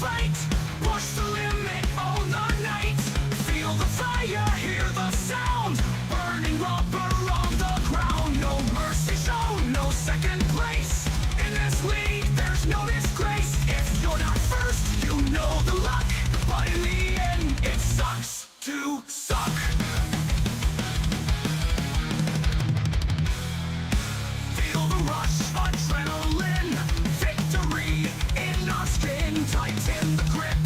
fight. Push the limit all the night. Feel the fire, hear the sound. Burning rubber on the ground. No mercy shown, no second place. In this league, there's no disgrace. If you're not first, you know the luck. But in the end, it sucks to suck. Feel the rush, adrenaline. Victory in our skin. Tighten the grip,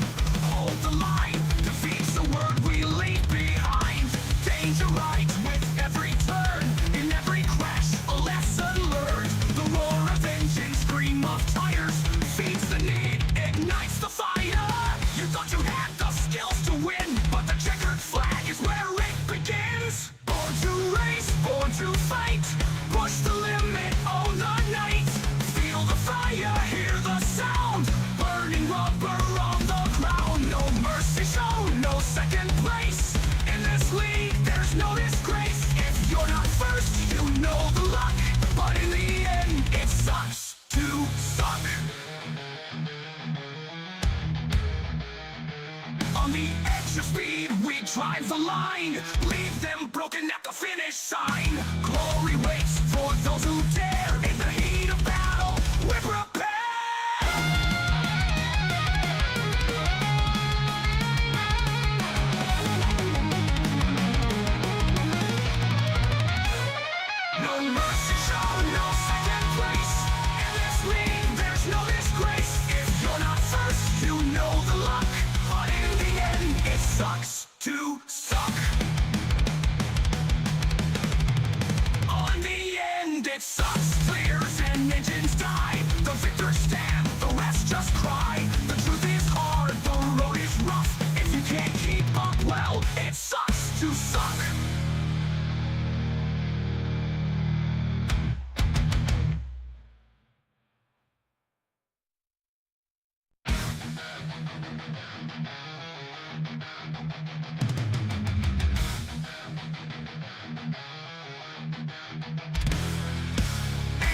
hold the line. Defeat's the word we leave behind. Danger right with every turn. In every crash, a lesson learned. The roar of engine, scream of tires. Feeds the need, ignites the fire. You thought you had the skills to win, but the checkered flag is where it begins. Born to race, born to fight. Push the limit all the night. Feel the fire, hear the sound. Burning rubber on the ground. No mercy shown, no second place. In this league, there's no disgrace. If you're not first, you know the luck. But in the end, it sucks to suck. On the edge of speed, we drive the line. Leave them broken at the finish sign. Glory waits for those who dare. In the heat of battle, we're prepared. No mercy shown, no second place. In this league, there's no disgrace. If you're not first, you know the luck. But in the end, it sucks to suck. On the end, it sucks. Clears and engines die. The victors stand, the rest just cry. The truth is hard, the road is rough. If you can't keep up, well, it sucks to suck.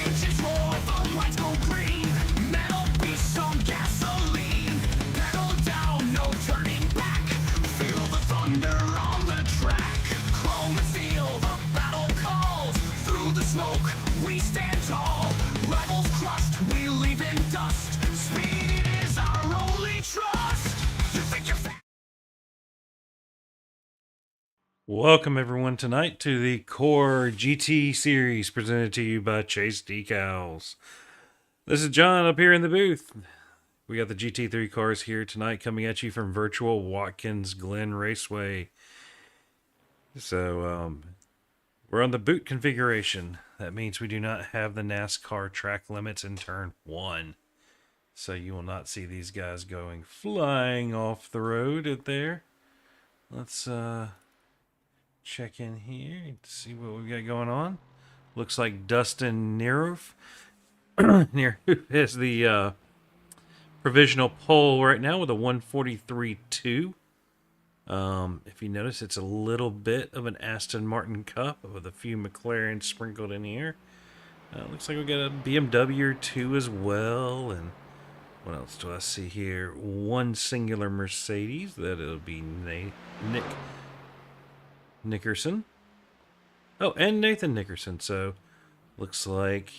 Engines roar, the lights go green. Metal beasts on gasoline. Pedal down, no turning back. Feel the thunder on the track. Chrome and steel, the battle calls. Through the smoke, we stand tall. Rivals crushed, we leave in dust. Speed is our only trust. You think you're fast? Welcome everyone tonight to the Core GT series presented to you by Chase Decals. This is John up here in the booth. We got the GT3 cars here tonight coming at you from virtual Watkins Glen Raceway. So we're on the boot configuration. That means we do not have the NASCAR track limits in turn 1. So you will not see these guys going flying off the road at there. Let's check in here to see what we got going on. Looks like Dustin Nerov who has the provisional pole right now with a 143.2. If you notice, it's a little bit of an Aston Martin Cup with a few McLarens sprinkled in here. Looks like we got a BMW or two as well. And what else do I see here? One singular Mercedes. That'll be Nick Nickerson. Oh, and Nathan Nickerson. So, looks like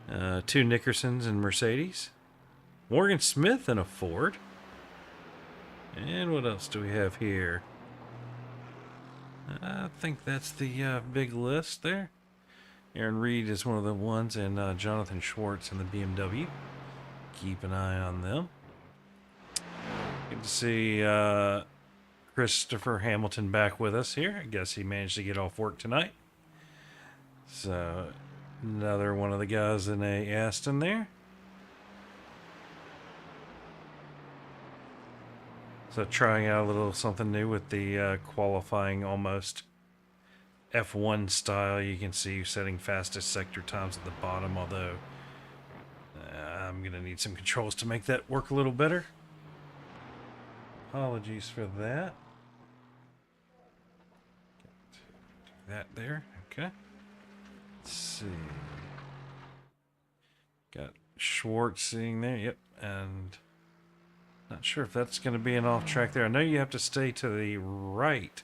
two Nickersons and Mercedes. Morgan Smith and a Ford. And what else do we have here? I think that's the big list there. Aaron Reed is one of the ones, and Jonathan Schwartz in the BMW. Keep an eye on them. Good to see Christopher Hamilton back with us here. I guess he managed to get off work tonight. So, another one of the guys in a Astin there. So, trying out a little something new with the qualifying almost F1 style. You can see setting fastest sector times at the bottom, although I'm going to need some controls to make that work a little better. Apologies for that. Do that there. Okay. Let's see. Got Schwartz sitting there. Yep. And Not sure if that's going to be an off track there. I know you have to stay to the right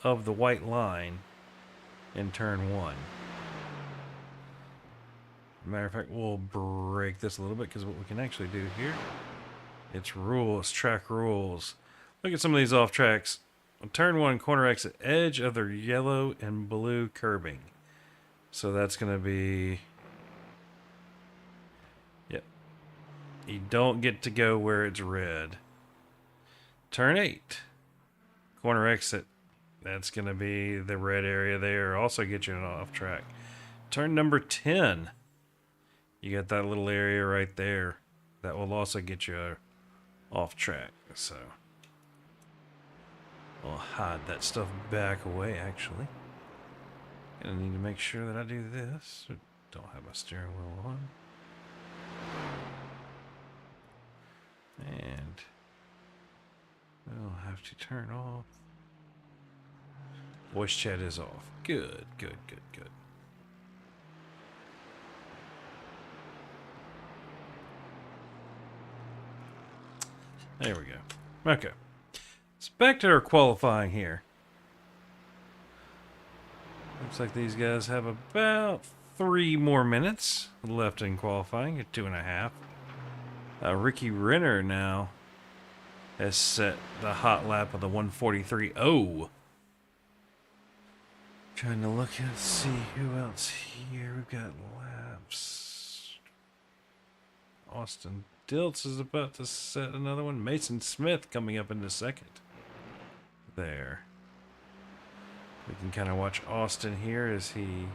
of the white line in turn 1. Matter of fact, we'll break this a little bit because what we can actually do here, it's rules, track rules. Look at some of these off tracks. On turn 1, corner exit, edge of the yellow and blue curbing. So that's going to be, yep. You don't get to go where it's red. Turn 8, corner exit. That's going to be the red area there. Also get you an off track. Turn number 10. You got that little area right there. That will also get you off track. So I'll hide that stuff back away, actually. Gonna need to make sure that I do this. Don't have my steering wheel on. And I'll have to turn off. Voice chat is off. Good, good, good, good. There we go. Okay. So back to our qualifying here. Looks like these guys have about 3 more minutes left in qualifying at 2.5. Ricky Renner now has set the hot lap of the 143.0. Trying to look and see who else here. We've got laps. Austin Dilts is about to set another one. Mason Smith coming up into second. There. We can kind of watch Austin here as he's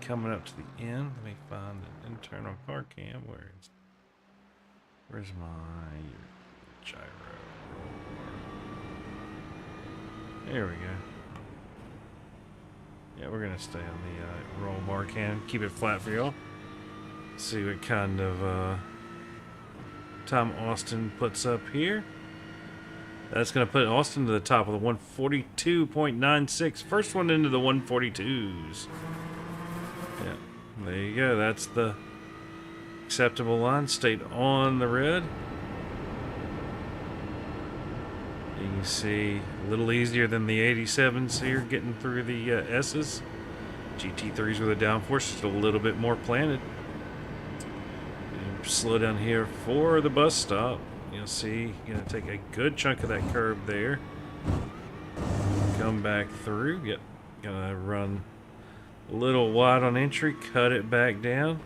coming up to the end. Let me find an internal car cam. Where's my gyro? There we go. Yeah, we're gonna stay on the roll bar cam. Keep it flat for y'all. See what kind of time Austin puts up here. That's going to put Austin to the top of the 142.96. First one into the 142s. Yeah, there you go. That's the acceptable line. Stayed on the red. You can see a little easier than the 87s here getting through the S's. GT3s with a downforce, just a little bit more planted. And slow down here for the bus stop. You'll see, you're going to take a good chunk of that curb there. Come back through. Yep. Going to run a little wide on entry, cut it back down.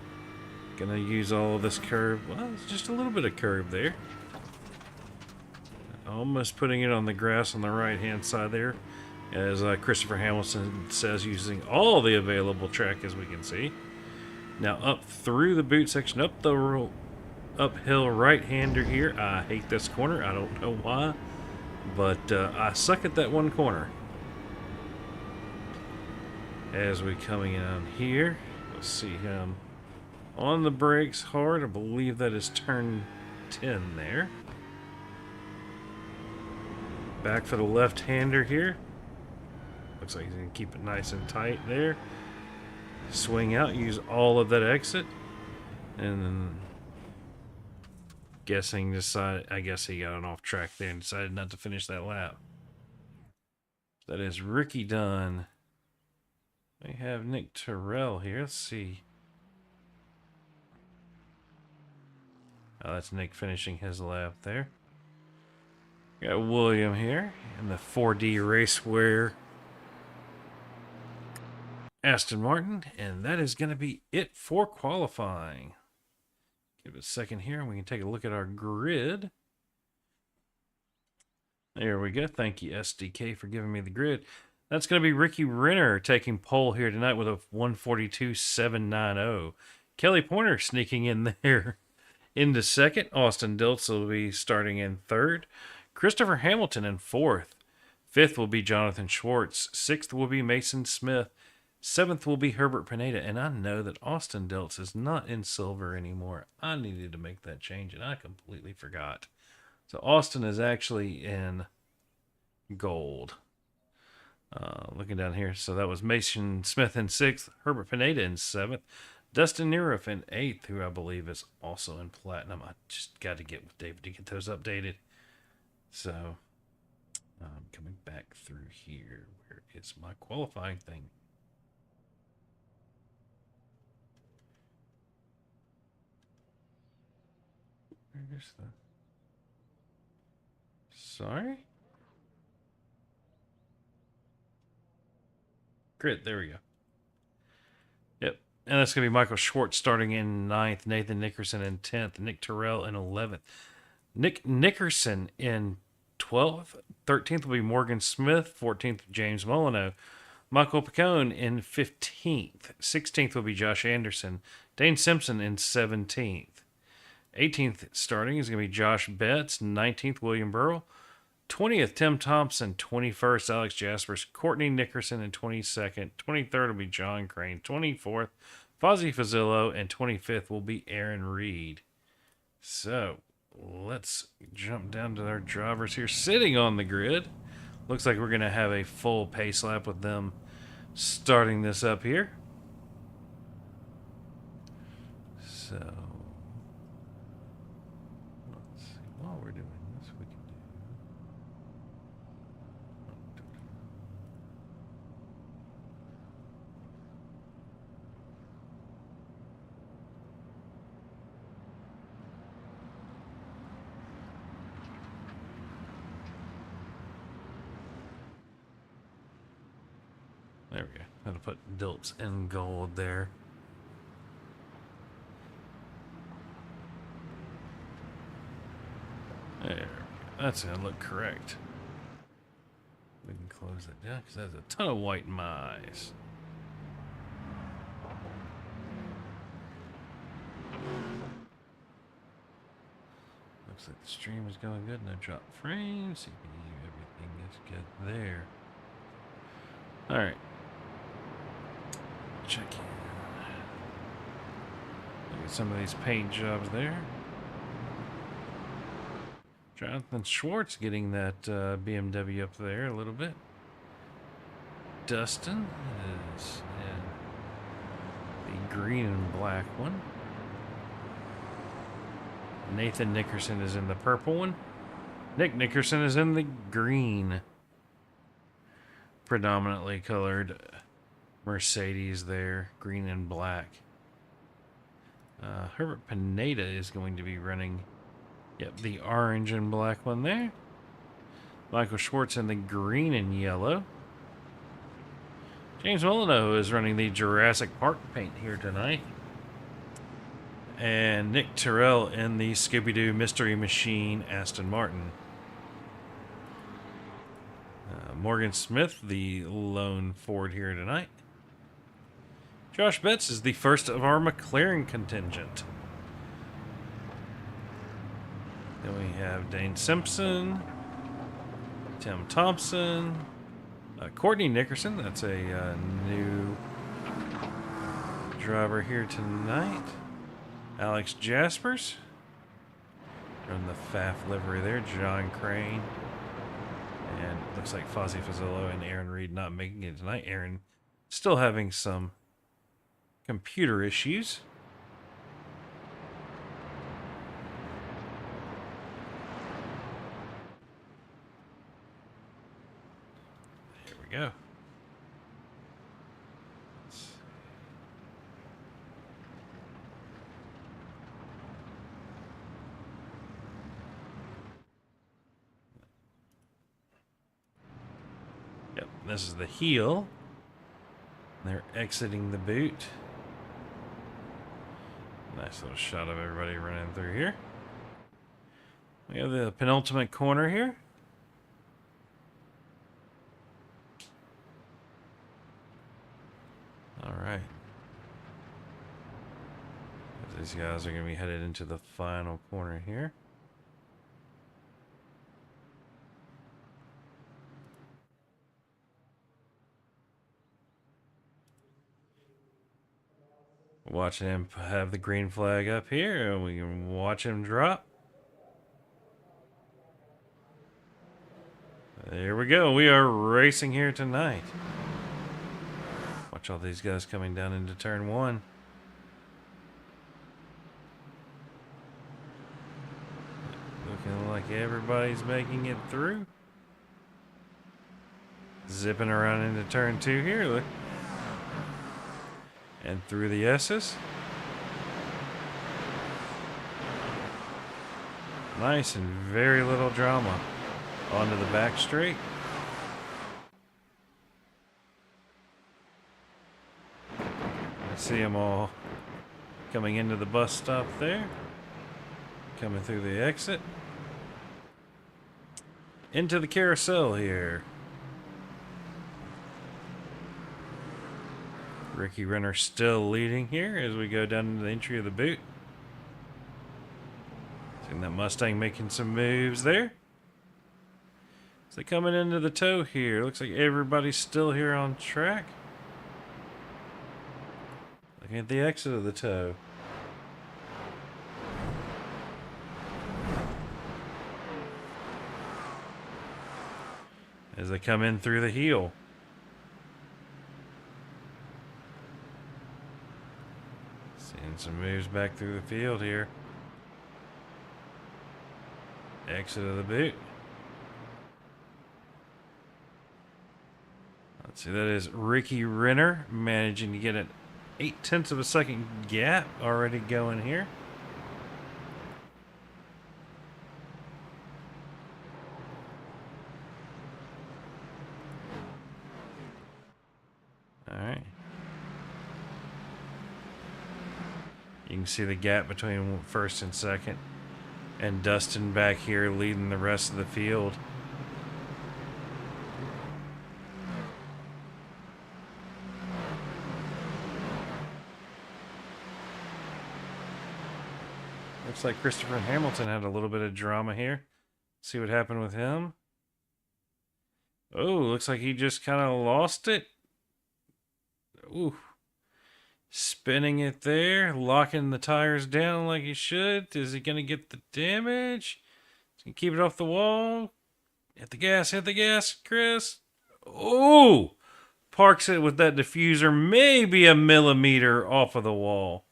Going to use all of this curb. Well, it's just a little bit of curb there. Almost putting it on the grass on the right-hand side there. As Christopher Hamilton says, using all the available track as we can see. Now up through the boot section, up the uphill right-hander here. I hate this corner. I don't know why, but I suck at that one corner. As we coming in here, we'll see him on the brakes hard. I believe that is turn 10 there. Back for the left-hander here. Looks like he's going to keep it nice and tight there. Swing out, use all of that exit, and then I guess he got an off track there and decided not to finish that lap. That is Ricky Dunn. We have Nick Terrell here. Let's see. Oh, that's Nick finishing his lap there. Got William here in the 4D Raceware Aston Martin, and that is going to be it for qualifying. Give it a second here, and we can take a look at our grid. There we go. Thank you, SDK, for giving me the grid. That's going to be Ricky Renner taking pole here tonight with a 142.790. Kelly Pointer sneaking in there into second. Austin Dilts will be starting in third. Christopher Hamilton in fourth. Fifth will be Jonathan Schwartz. Sixth will be Mason Smith. Seventh will be Herbert Pineda. And I know that Austin Dilts is not in silver anymore. I needed to make that change, and I completely forgot. So Austin is actually in gold. Looking down here. So that was Mason Smith in sixth. Herbert Pineda in seventh. Dustin Neroff in 8th, who I believe is also in Platinum. I just got to get with David to get those updated. So, coming back through here. Where is my qualifying thing? Where's the... Sorry? Grid, there we go. Yep. And that's going to be Michael Schwartz starting in 9th, Nathan Nickerson in 10th, Nick Terrell in 11th. Nick Nickerson in 12th. 13th will be Morgan Smith. 14th, James Molyneux. Michael Picone in 15th. 16th will be Josh Anderson. Dane Simpson in 17th. 18th starting is going to be Josh Betts. 19th, William Burrell. 20th, Tim Thompson. 21st, Alex Jaspers. Courtney Nickerson in 22nd. 23rd will be John Crane. 24th, Fozzie Fazillo. And 25th will be Aaron Reed. So, let's jump down to our drivers here sitting on the grid. Looks like we're going to have a full pace lap with them starting this up here. So, let's see. While we're doing this, we can There we go. Gotta put Dilts in gold there. There we go. That's gonna look correct. We can close that down because there's a ton of white in my eyes. Looks like the stream is going good. No drop frames. CPU, everything is good there. Alright. Check in. Look at some of these paint jobs there. Jonathan Schwartz getting that BMW up there a little bit. Dustin is in the green and black one. Nathan Nickerson is in the purple one. Nick Nickerson is in the green. Predominantly colored Mercedes there, green and black. Herbert Pineda is going to be running, the orange and black one there. Michael Schwartz in the green and yellow. James Molyneux is running the Jurassic Park paint here tonight. And Nick Terrell in the Scooby-Doo Mystery Machine Aston Martin. Morgan Smith, the lone Ford here tonight. Josh Betts is the first of our McLaren contingent. Then we have Dane Simpson, Tim Thompson, Courtney Nickerson. That's a new driver here tonight. Alex Jaspers. Run the FAF livery there. John Crane. And looks like Fozzie Fazillo and Aaron Reed not making it tonight. Aaron still having some computer issues. Here we go. Yep, this is the heel. They're exiting the boot. Nice little shot of everybody running through here. We have the penultimate corner here. All right. These guys are going to be headed into the final corner here. Watching him have the green flag up here, and we can watch him drop. There we go. We are racing here tonight. Watch all these guys coming down into turn one. like everybody's making it through. Zipping around into turn 2 here, look. And through the S's. Nice and very little drama. Onto the back straight. I see them all coming into the bus stop there. Coming through the exit. Into the carousel here. Ricky Renner still leading here as we go down to the entry of the boot. Seeing that Mustang making some moves there. So coming into the toe here. Looks like everybody's still here on track. Looking at the exit of the toe. As they come in through the heel. Seeing some moves back through the field here. Exit of the boot. Let's see, that is Ricky Renner managing to get an 0.8 of a second gap already going here. Alright. You can see the gap between first and second. And Dustin back here leading the rest of the field. Looks like Christopher Hamilton had a little bit of drama here. See what happened with him. Oh, looks like he just kind of lost it. Ooh. Spinning it there, locking the tires down like he should. Is he going to get the damage? Is he going to keep it off the wall? Hit the gas, Chris. Oh! Parks it with that diffuser, maybe a millimeter off of the wall.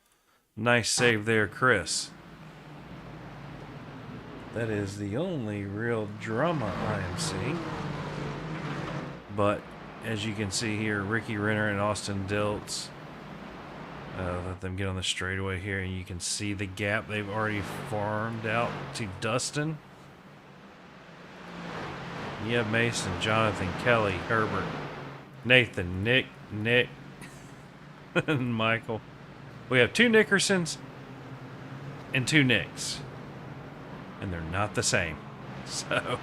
Nice save there, Chris. That is the only real drama I am seeing. But, as you can see here, Ricky Renner and Austin Diltz. Let them get on the straightaway here, and you can see the gap they've already formed out to Dustin. You have Mason, Jonathan, Kelly, Herbert, Nathan, Nick, and Michael. We have 2 Nickersons and 2 Nicks. And they're not the same. So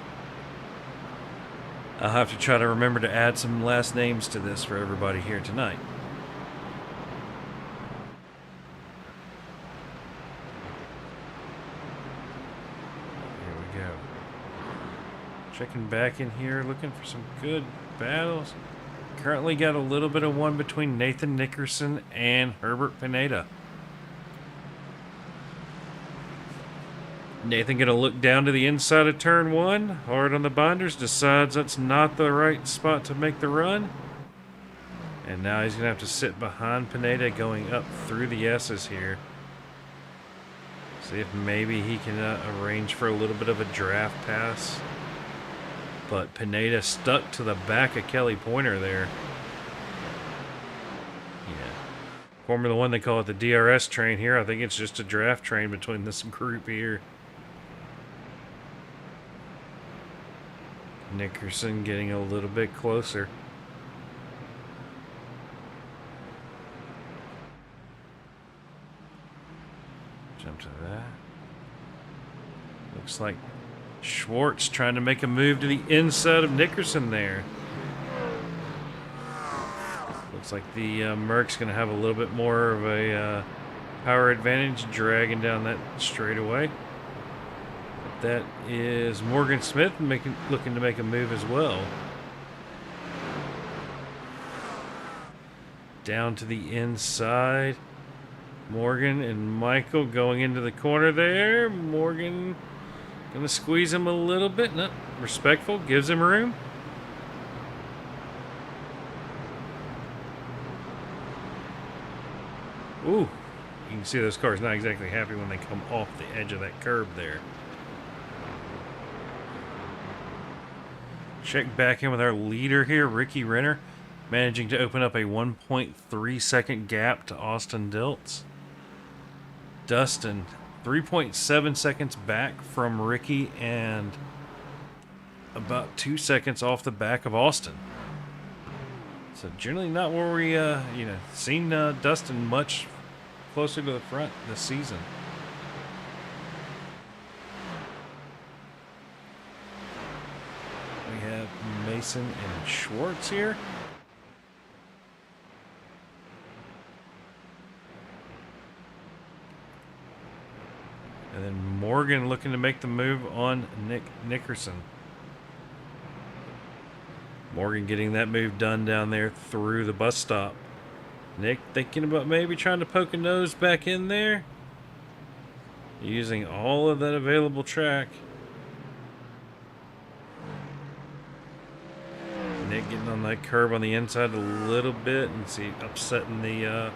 I'll have to try to remember to add some last names to this for everybody here tonight. Checking back in here, looking for some good battles. Currently got a little bit of one between Nathan Nickerson and Herbert Pineda. Nathan going to look down to the inside of turn 1. Hard on the binders. Decides that's not the right spot to make the run. And now he's going to have to sit behind Pineda going up through the S's here. See if maybe he can arrange for a little bit of a draft pass. But Pineda stuck to the back of Kelly Pointer there. Yeah. Formula 1, they call it the DRS train here. I think it's just a draft train between this group here. Nickerson getting a little bit closer. Jump to that. Looks like Schwartz trying to make a move to the inside of Nickerson there. Looks like the Merc's going to have a little bit more of a power advantage dragging down that straightaway. That is Morgan Smith looking to make a move as well. Down to the inside. Morgan and Michael going into the corner there. Morgan gonna squeeze him a little bit. No, respectful, gives him room. Ooh, you can see those cars not exactly happy when they come off the edge of that curb there. Check back in with our leader here, Ricky Renner, managing to open up a 1.3 second gap to Austin Diltz. Dustin, 3.7 seconds back from Ricky and about 2 seconds off the back of Austin. So generally not where we, seen Dustin much closer to the front this season. We have Mason and Schwartz here. And then Morgan looking to make the move on Nick Nickerson. Morgan getting that move done down there through the bus stop. Nick thinking about maybe trying to poke a nose back in there. Using all of that available track. Nick getting on that curb on the inside a little bit and see upsetting the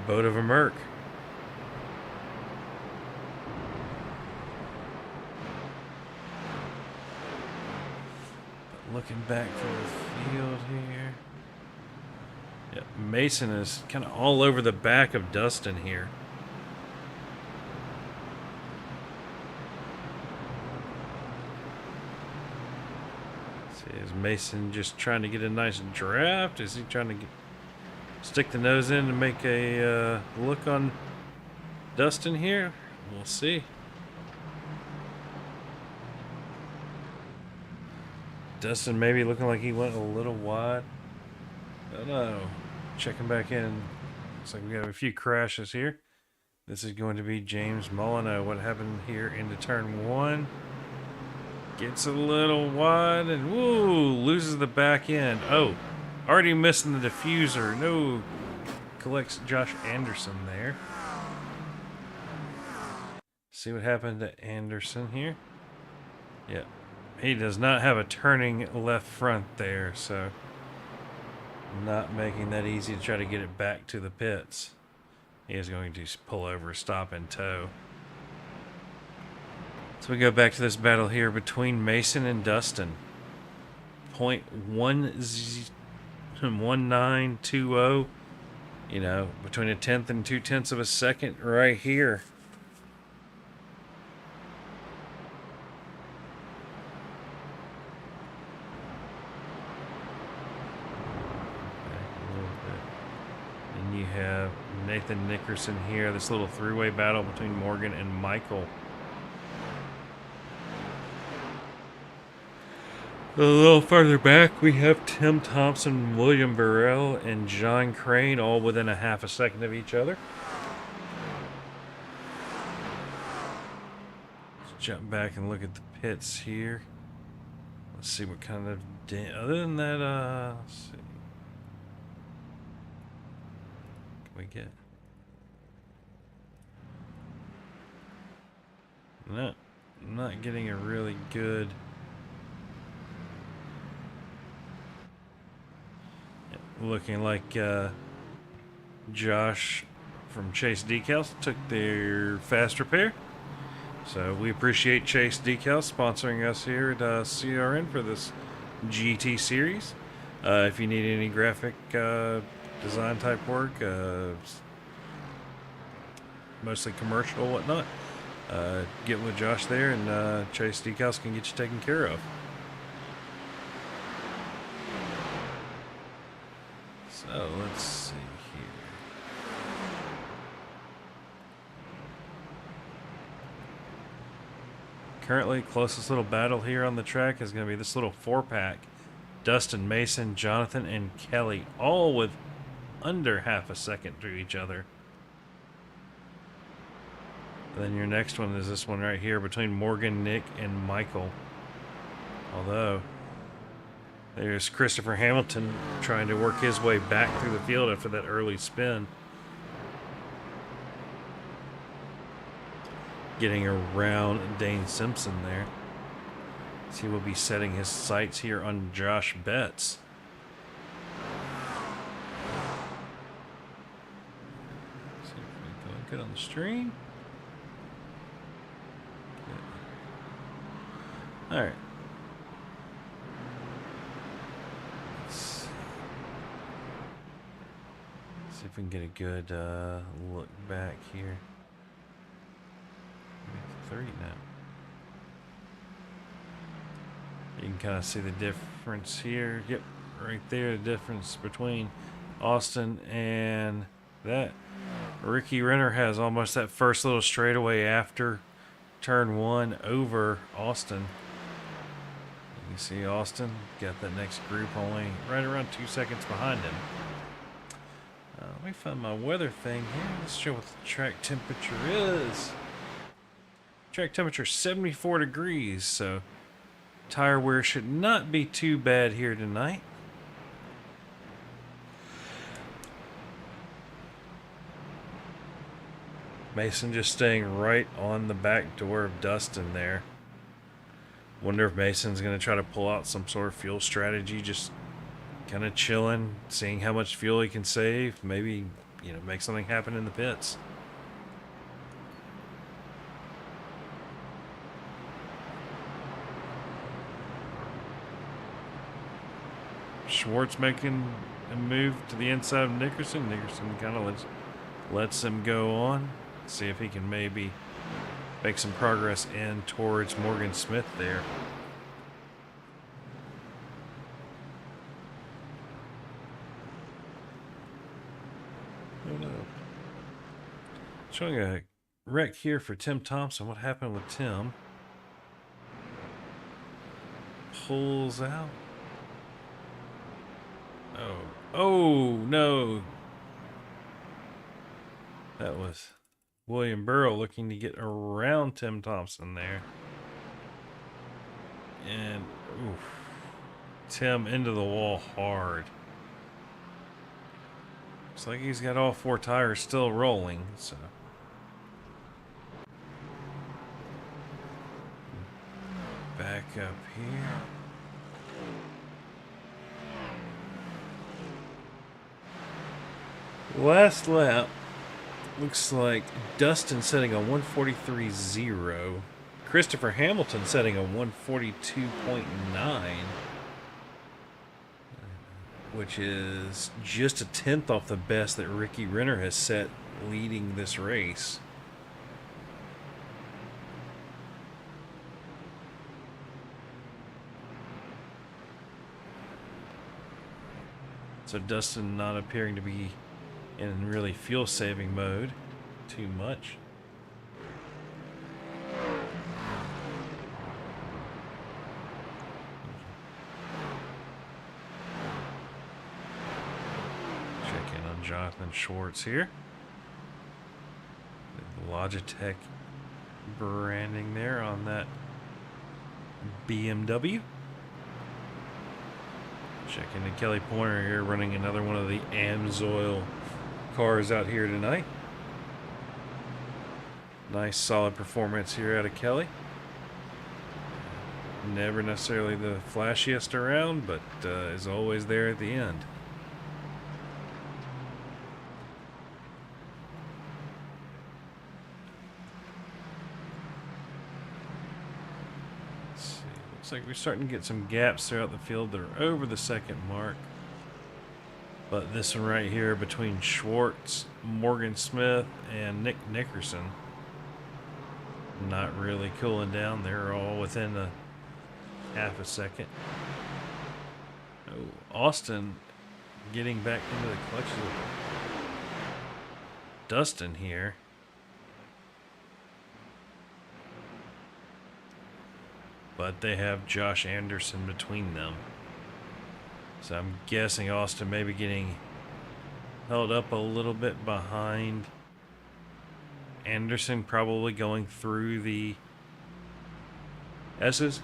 boat of a Merc. Looking back from the field here. Yeah, Mason is kind of all over the back of Dustin here. See, is Mason just trying to get a nice draft? Is he trying to stick the nose in to make a look on Dustin here? We'll see. Dustin maybe looking like he went a little wide. I don't know. Checking back in. Looks like we have a few crashes here. This is going to be James Molyneux. What happened here into turn one? Gets a little wide and woo, loses the back end. Oh, already missing the diffuser. No, collects Josh Anderson there. See what happened to Anderson here. Yeah. He does not have a turning left front there, so not making that easy to try to get it back to the pits. He is going to pull over, stop, and tow. So we go back to this battle here between Mason and Dustin. 0.1920, between a tenth and 2/10 of a second right here. You have Nathan Nickerson here, this little three-way battle between Morgan and Michael. A little further back, we have Tim Thompson, William Burrell, and John Crane, all within a half a second of each other. Let's jump back and look at the pits here. Let's see what kind of... Other than that, let's see. We get no, I'm not getting a really good looking like Josh from Chase Decals took their fast repair, so we appreciate Chase Decals sponsoring us here at CRN for this GT series. If you need any graphic design type work, mostly commercial, whatnot, get with Josh there, and Chase Decals can get you taken care of. So let's see here. Currently, closest little battle here on the track is going to be this little 4-pack. Dustin, Mason, Jonathan, and Kelly, all with under half a second to each other. And then your next one is this one right here between Morgan, Nick, and Michael. Although, there's Christopher Hamilton trying to work his way back through the field after that early spin. Getting around Dane Simpson there. So he will be setting his sights here on Josh Betts. See if we go good on the stream. All right. if we can get a good look back here. 30 now. You can kind of see the difference here. Yep, right there, the difference between Astin and that. Ricky Renner has almost that first little straightaway after turn 1 over Astin. You see Astin got that next group only right around 2 seconds behind him. Let me find my weather thing here. Let's show what the track temperature is. Track temperature 74 degrees, so tire wear should not be too bad here tonight. Mason just staying right on the back door of Dustin there. Wonder if Mason's going to try to pull out some sort of fuel strategy, just kind of chilling, seeing how much fuel he can save. Maybe, you know, make something happen in the pits. Schwartz making a move to the inside of Nickerson. Nickerson kind of lets him go on. See if he can maybe make some progress in towards Morgan Smith there. Showing a wreck here for Tim Thompson. What happened with Tim? Pulls out. Oh no. That was William Burrow looking to get around Tim Thompson there. And oof, Tim into the wall hard. Looks like he's got all 4 tires still rolling, so. Back up here. Last lap. Looks like Dustin setting a 143.0. Christopher Hamilton setting a 142.9. Which is just a 10th off the best that Ricky Renner has set leading this race. So Dustin not appearing to be in really fuel-saving mode too much. Check in on Jonathan Schwartz here. The Logitech branding there on that BMW. Checking to Kelly Pointer here, running another one of the Amsoil cars out here tonight. Nice solid performance here out of Kelly. Never necessarily the flashiest around, but is always there at the end. Let's see. Looks like we're starting to get some gaps throughout the field that are over the second mark. But this one right here between Schwartz, Morgan Smith, and Nick Nickerson, not really cooling down. They're all within a half a second. Oh, Astin getting back into the clutches of Dustin here. But they have Josh Anderson between them. So I'm guessing Astin may be getting held up a little bit behind Anderson, probably going through the S's.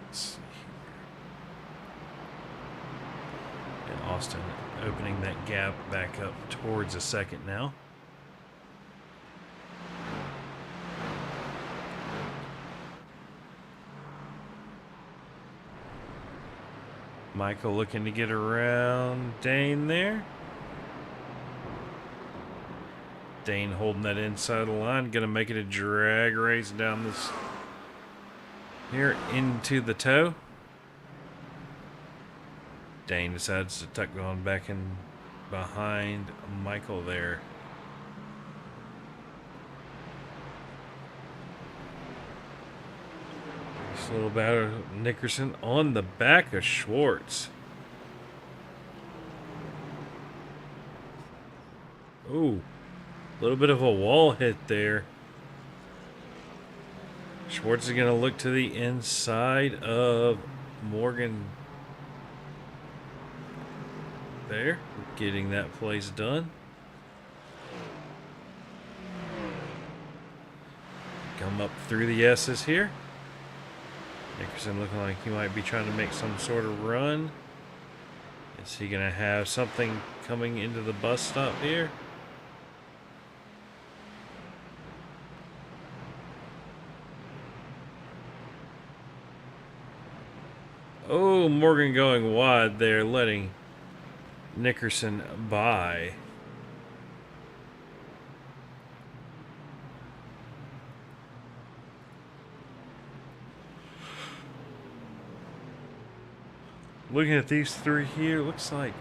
Let's see here. And Astin opening that gap back up towards a second now. Michael looking to get around Dane there. Dane holding that inside the line. Going to make it a drag race down this here into the toe. Dane decides to tuck on back in behind Michael there. Just a little battle. Nickerson on the back of Schwartz. Ooh, a little bit of a wall hit there. Schwartz is going to look to the inside of Morgan. There, getting that place done. Come up through the S's here. Nickerson looking like he might be trying to make some sort of run. Is he going to have something coming into the bus stop here? Oh, Morgan going wide there, letting Nickerson by. Looking at these three here, looks like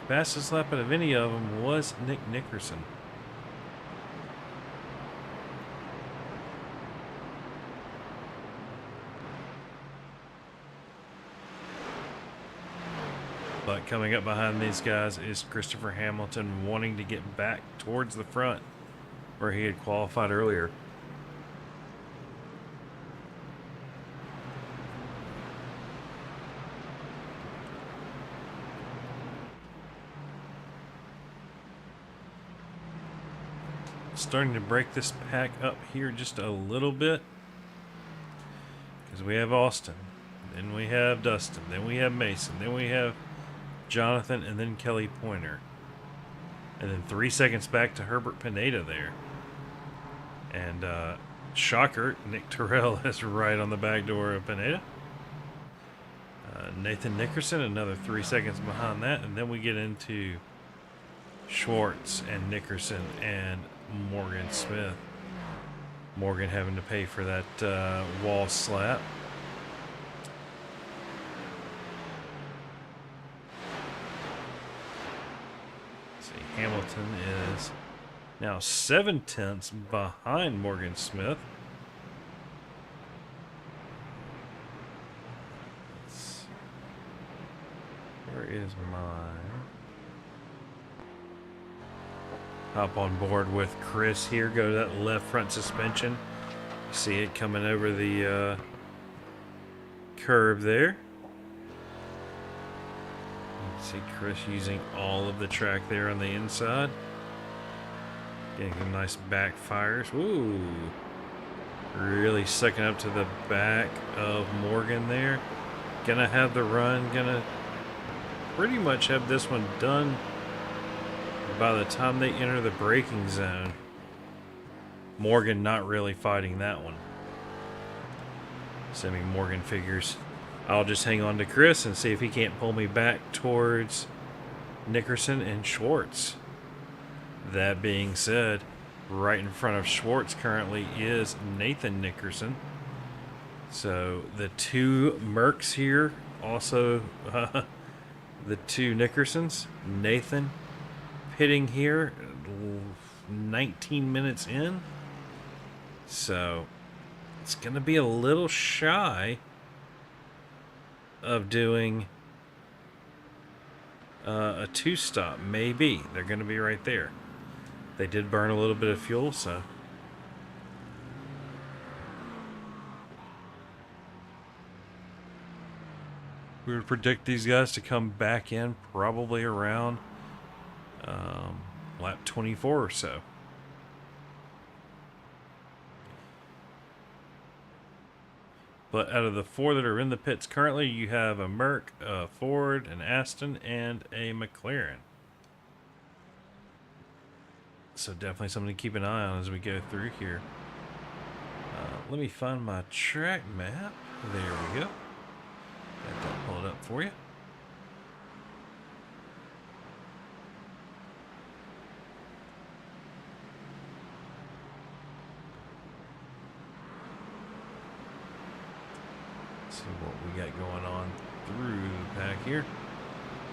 fastest lap out of any of them was Nick Nickerson. But coming up behind these guys is Christopher Hamilton, wanting to get back towards the front where he had qualified earlier. Starting to break this pack up here just a little bit, because we have Astin, then we have Dustin, then we have Mason, then we have Jonathan, and then Kelly Pointer, and then 3 seconds back to Herbert Pineda there. And shocker, Nick Terrell is right on the back door of Pineda. Nathan Nickerson another 3 seconds behind that, and then we get into Schwartz and Nickerson and Morgan Smith. Morgan having to pay for that wall slap. Let's see, Hamilton is now 7/10 behind Morgan Smith. Where is mine? Hop on board with Chris here. Go to that left front suspension. See it coming over the curve there. You can see Chris using all of the track there on the inside. Getting some nice backfires. Ooh. Really sucking up to the back of Morgan there. Gonna have the run. Gonna pretty much have this one done by the time they enter the braking zone. Morgan not really fighting that one. Assuming Morgan figures, I'll just hang on to Chris and see if he can't pull me back towards Nickerson and Schwartz. That being said, right in front of Schwartz currently is Nathan Nickerson. So the two Mercs here, also the two Nickersons, Nathan pitting here 19 minutes in, so it's gonna be a little shy of doing a two-stop. Maybe they're gonna be right there. They did burn a little bit of fuel, so we would predict these guys to come back in probably around lap 24 or so. But out of the four that are in the pits currently, you have a Merc, a Ford, an Astin, and a McLaren. So definitely something to keep an eye on as we go through here. Let me find my track map. There we go. Got that pulled up for you. See what we got going on through the pack here.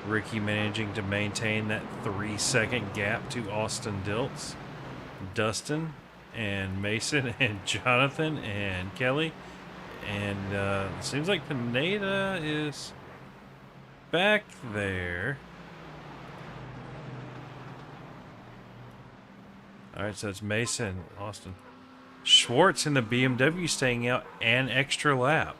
Ricky managing to maintain that 3-second gap to Austin Dilts. Dustin and Mason and Jonathan and Kelly. And it seems like Pineda is back there. Alright, so it's Mason, Austin. Schwartz in the BMW staying out an extra lap.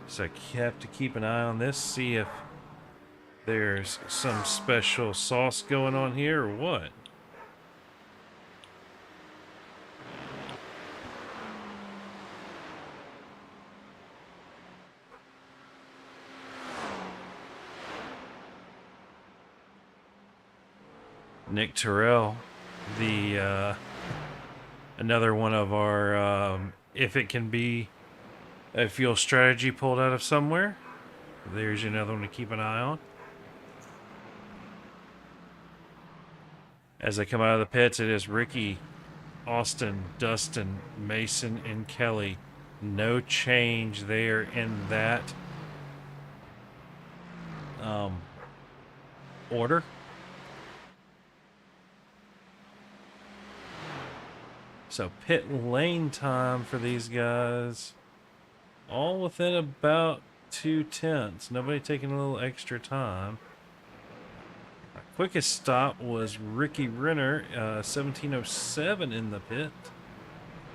So I have to keep an eye on this, see if there's some special sauce going on here or what. Nick Terrell, the another one of our if it can be a fuel strategy pulled out of somewhere. There's another one to keep an eye on. As they come out of the pits, it is Ricky, Austin, Dustin, Mason, and Kelly. No change there in that order. So pit lane time for these guys, all within about 2/10. Nobody taking a little extra time. Our quickest stop was Ricky Renner, 17:07 in the pit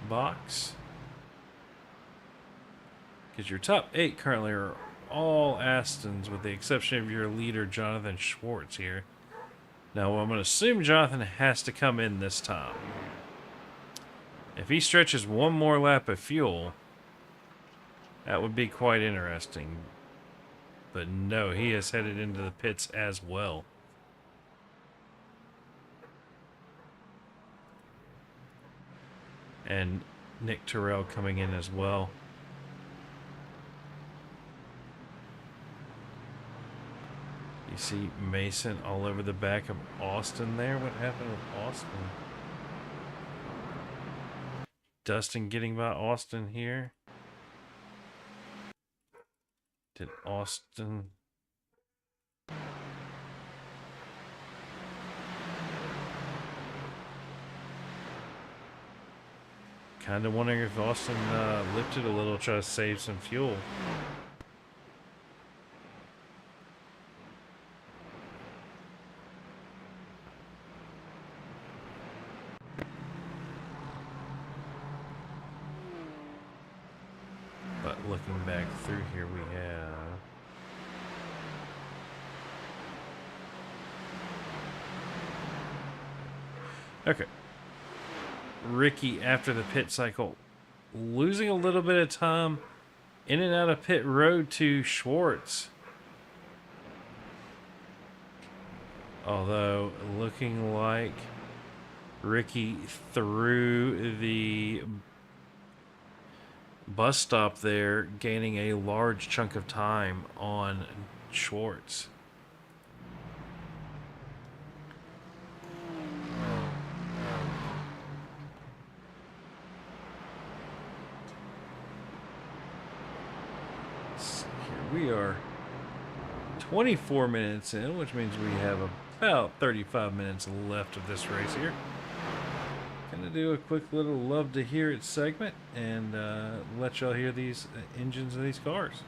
box. Because your top 8 currently are all Astins, with the exception of your leader, Jonathan Schwartz here. Now, I'm going to assume Jonathan has to come in this time. If he stretches one more lap of fuel, that would be quite interesting. But no, he is headed into the pits as well. And Nick Terrell coming in as well. You see Mason all over the back of Austin there. What happened with Austin? Dustin getting by Austin here. Did Austin... Kind of wondering if Austin lifted a little, try to save some fuel. But looking back through here, we have... Okay. Ricky, after the pit cycle, losing a little bit of time in and out of pit road to Schwartz. Although, looking like Ricky through the bus stop there, gaining a large chunk of time on Schwartz. We are 24 minutes in, which means we have about 35 minutes left of this race here. Gonna do a quick little love to hear it segment and let y'all hear these engines of these cars.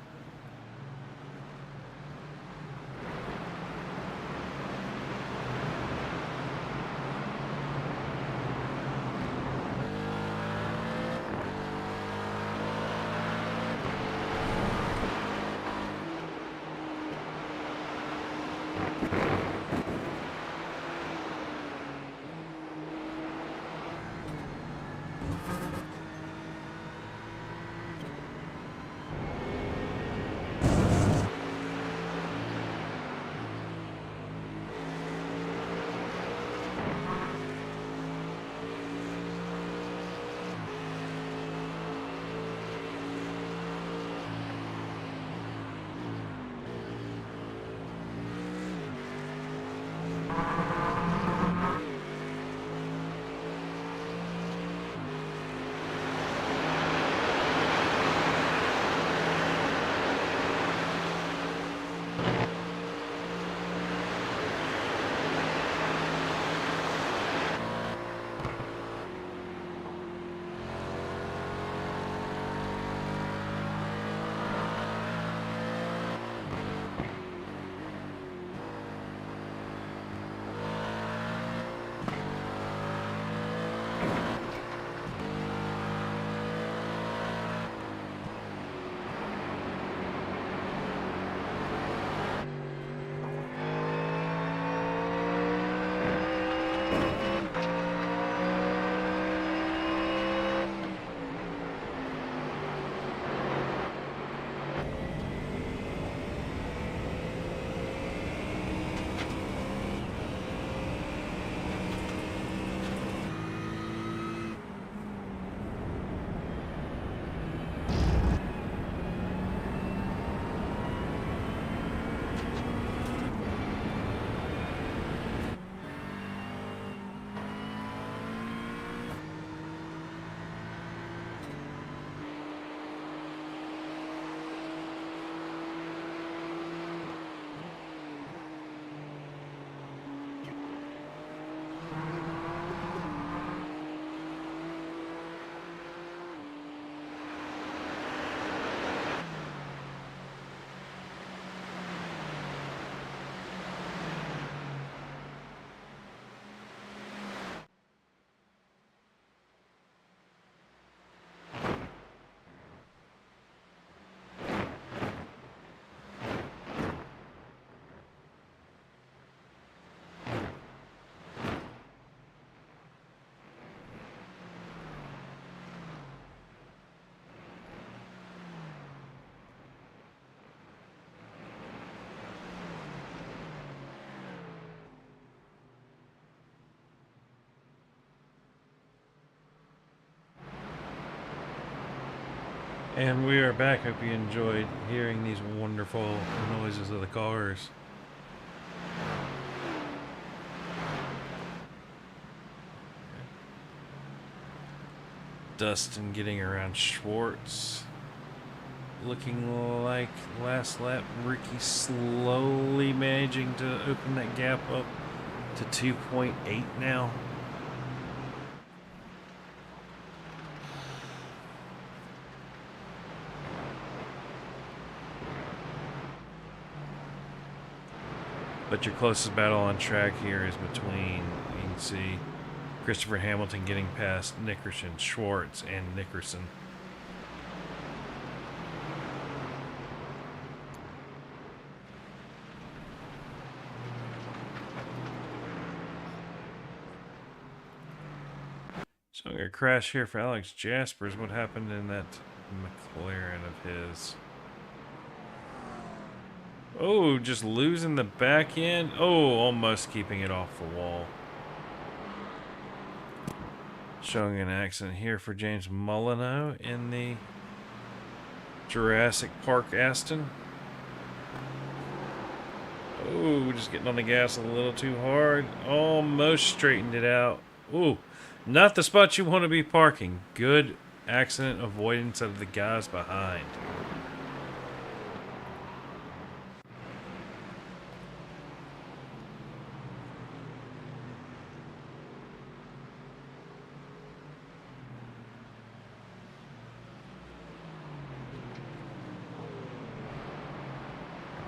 And we are back. Hope you enjoyed hearing these wonderful noises of the cars. Dustin getting around Schwartz. Looking like last lap. Ricky slowly managing to open that gap up to 2.8 now. But your closest battle on track here is between, you can see, Christopher Hamilton getting past Nickerson, Schwartz, and Nickerson. So I'm going to crash here for Alex Jaspers. What happened in that McLaren of his? Oh, just losing the back end. Oh, almost keeping it off the wall. Showing an accident here for James Molyneux in the Jurassic Park Astin. Oh, just getting on the gas a little too hard. Almost straightened it out. Ooh, not the spot you want to be parking. Good accident avoidance of the guys behind.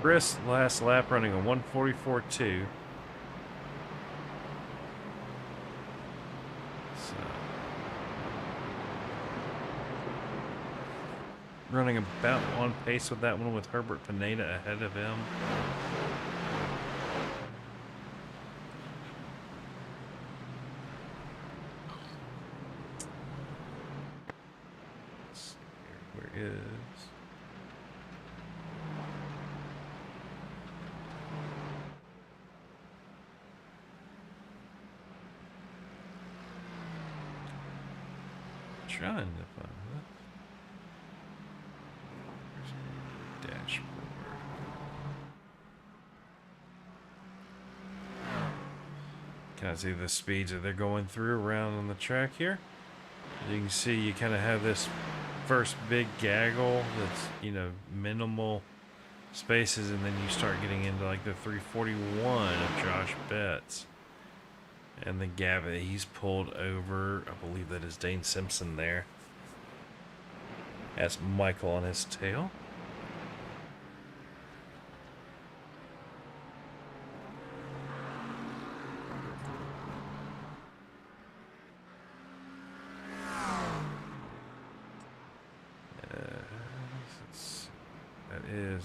Chris, last lap running a 1:44.2. So, running about on pace with that one with Herbert Pineda ahead of him. Let's see here. Where is... Trying to find that. Dashboard. Can I see the speeds that they're going through around on the track here? As you can see, you kind of have this first big gaggle that's, you know, minimal spaces, and then you start getting into like the 341 of Josh Betts. And the gap that he's pulled over, I believe that is Dane Simpson there. That's Michael on his tail.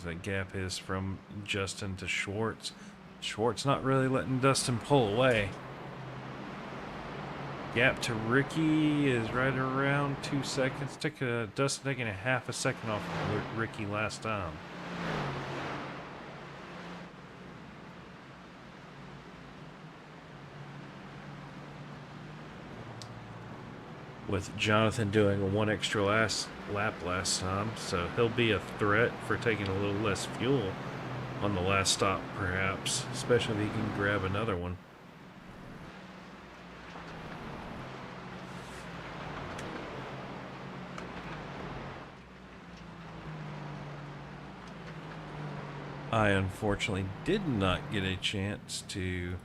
That gap is from Justin to Schwartz. Schwartz not really letting Dustin pull away. Gap to Ricky is right around 2 seconds. Dustin taking a half a second off of Ricky last time. With Jonathan doing one extra lap last time, so he'll be a threat for taking a little less fuel on the last stop, perhaps, especially if he can grab another one. I unfortunately did not get a chance to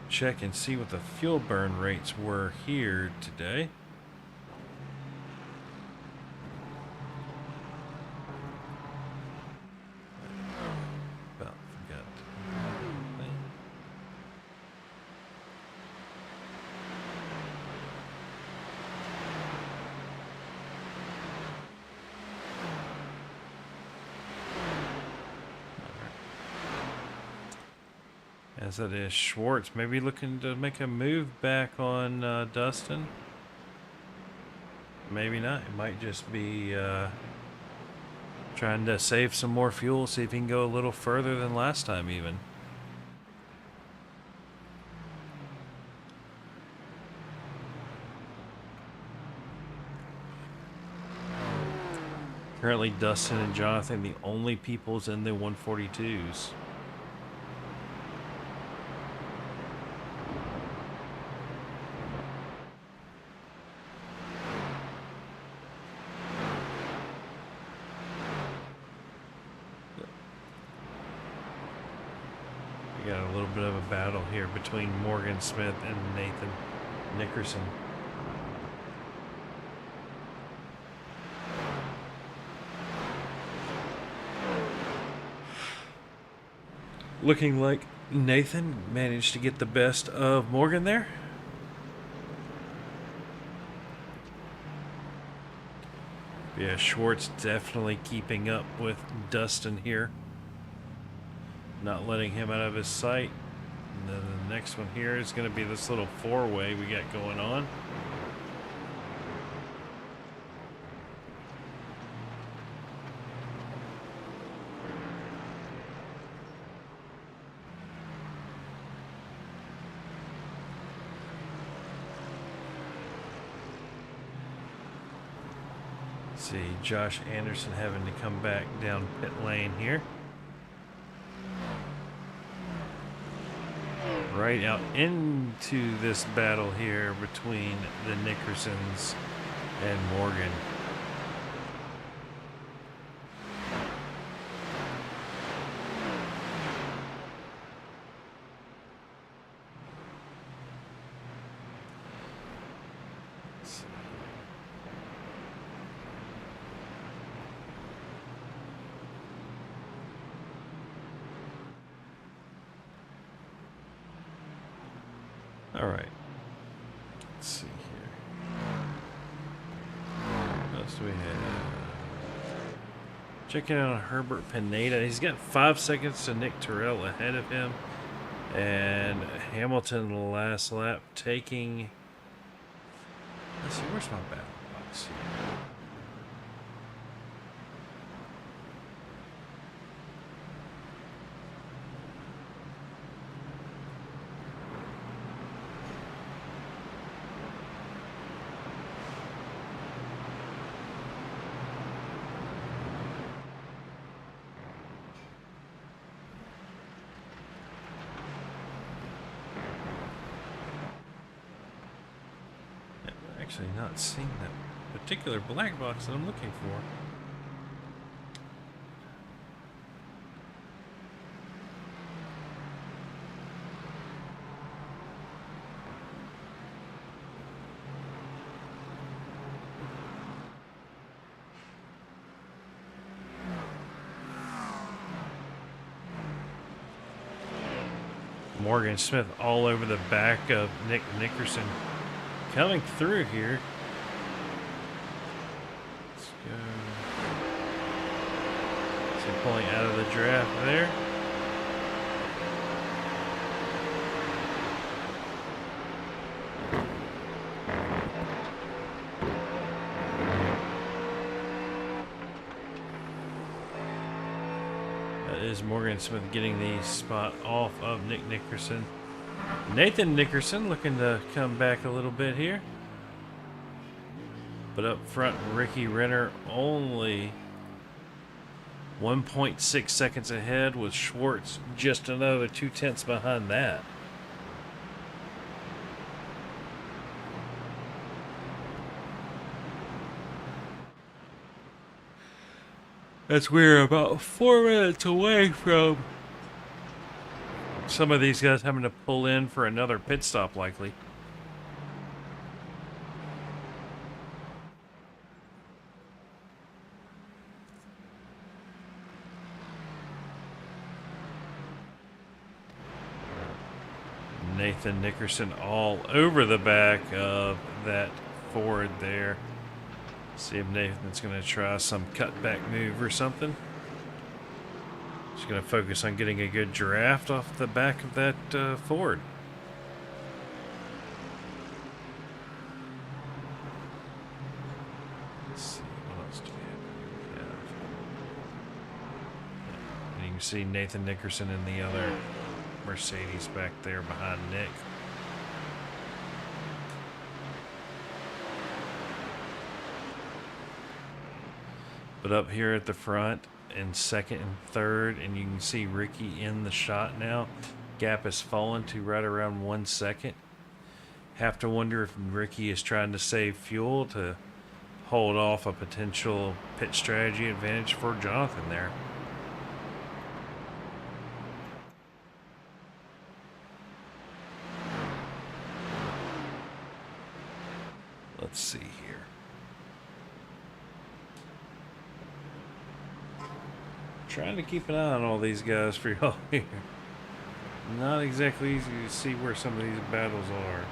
check and see what the fuel burn rates were here today. About forgot. As it is, Schwartz maybe looking to make a move back on Dustin. Maybe not. It might just be trying to save some more fuel, see if he can go a little further than last time even. Currently, Dustin and Jonathan, the only peoples in the 142s. We got a little bit of a battle here between Morgan Smith and Nathan Nickerson. Looking like Nathan managed to get the best of Morgan there. Yeah, Schwartz definitely keeping up with Dustin here. Not letting him out of his sight. And then the next one here is going to be this little four-way we got going on. See Josh Anderson having to come back down pit lane here. Right out into this battle here between the Nickersons and Morgan. All right. Let's see here. What else do we have? Checking out Herbert Pineda. He's got 5 seconds to Nick Terrell ahead of him. And Hamilton, the last lap, taking... Let's see, where's my battle box here? Actually not seeing that particular black box that I'm looking for. Morgan Smith all over the back of Nick Nickerson. Coming through here. Let's go. So pulling out of the draft there. That is Morgan Smith getting the spot off of Nick Nickerson. Nathan Nickerson looking to come back a little bit here. But up front, Ricky Renner only 1.6 seconds ahead, with Schwartz just another 2/10 behind that. As we're about 4 minutes away from some of these guys having to pull in for another pit stop, likely. Nathan Nickerson all over the back of that Ford there. See if Nathan's going to try some cutback move or something. Just going to focus on getting a good draft off the back of that Ford. Let's see, what else do we have? And you can see Nathan Nickerson in the other Mercedes back there behind Nick. But But up here at the front in second and third, and you can see Ricky in the shot now. Gap has fallen to right around 1 second. Have to wonder if Ricky is trying to save fuel to hold off a potential pit strategy advantage for Jonathan there. Let's see here. Trying to keep an eye on all these guys for y'all here. Not exactly easy to see where some of these battles are.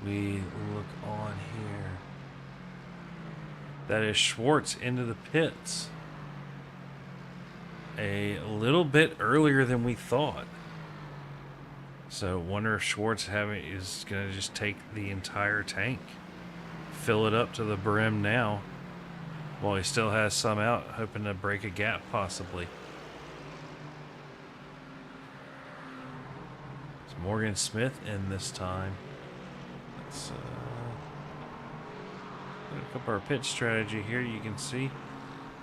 We look on here. That is Schwartz into the pits. A little bit earlier than we thought. So wonder if Schwartz is going to just take the entire tank. Fill it up to the brim now. While he still has some out, hoping to break a gap possibly. It's Morgan Smith in this time. Let's look up our pitch strategy here. You can see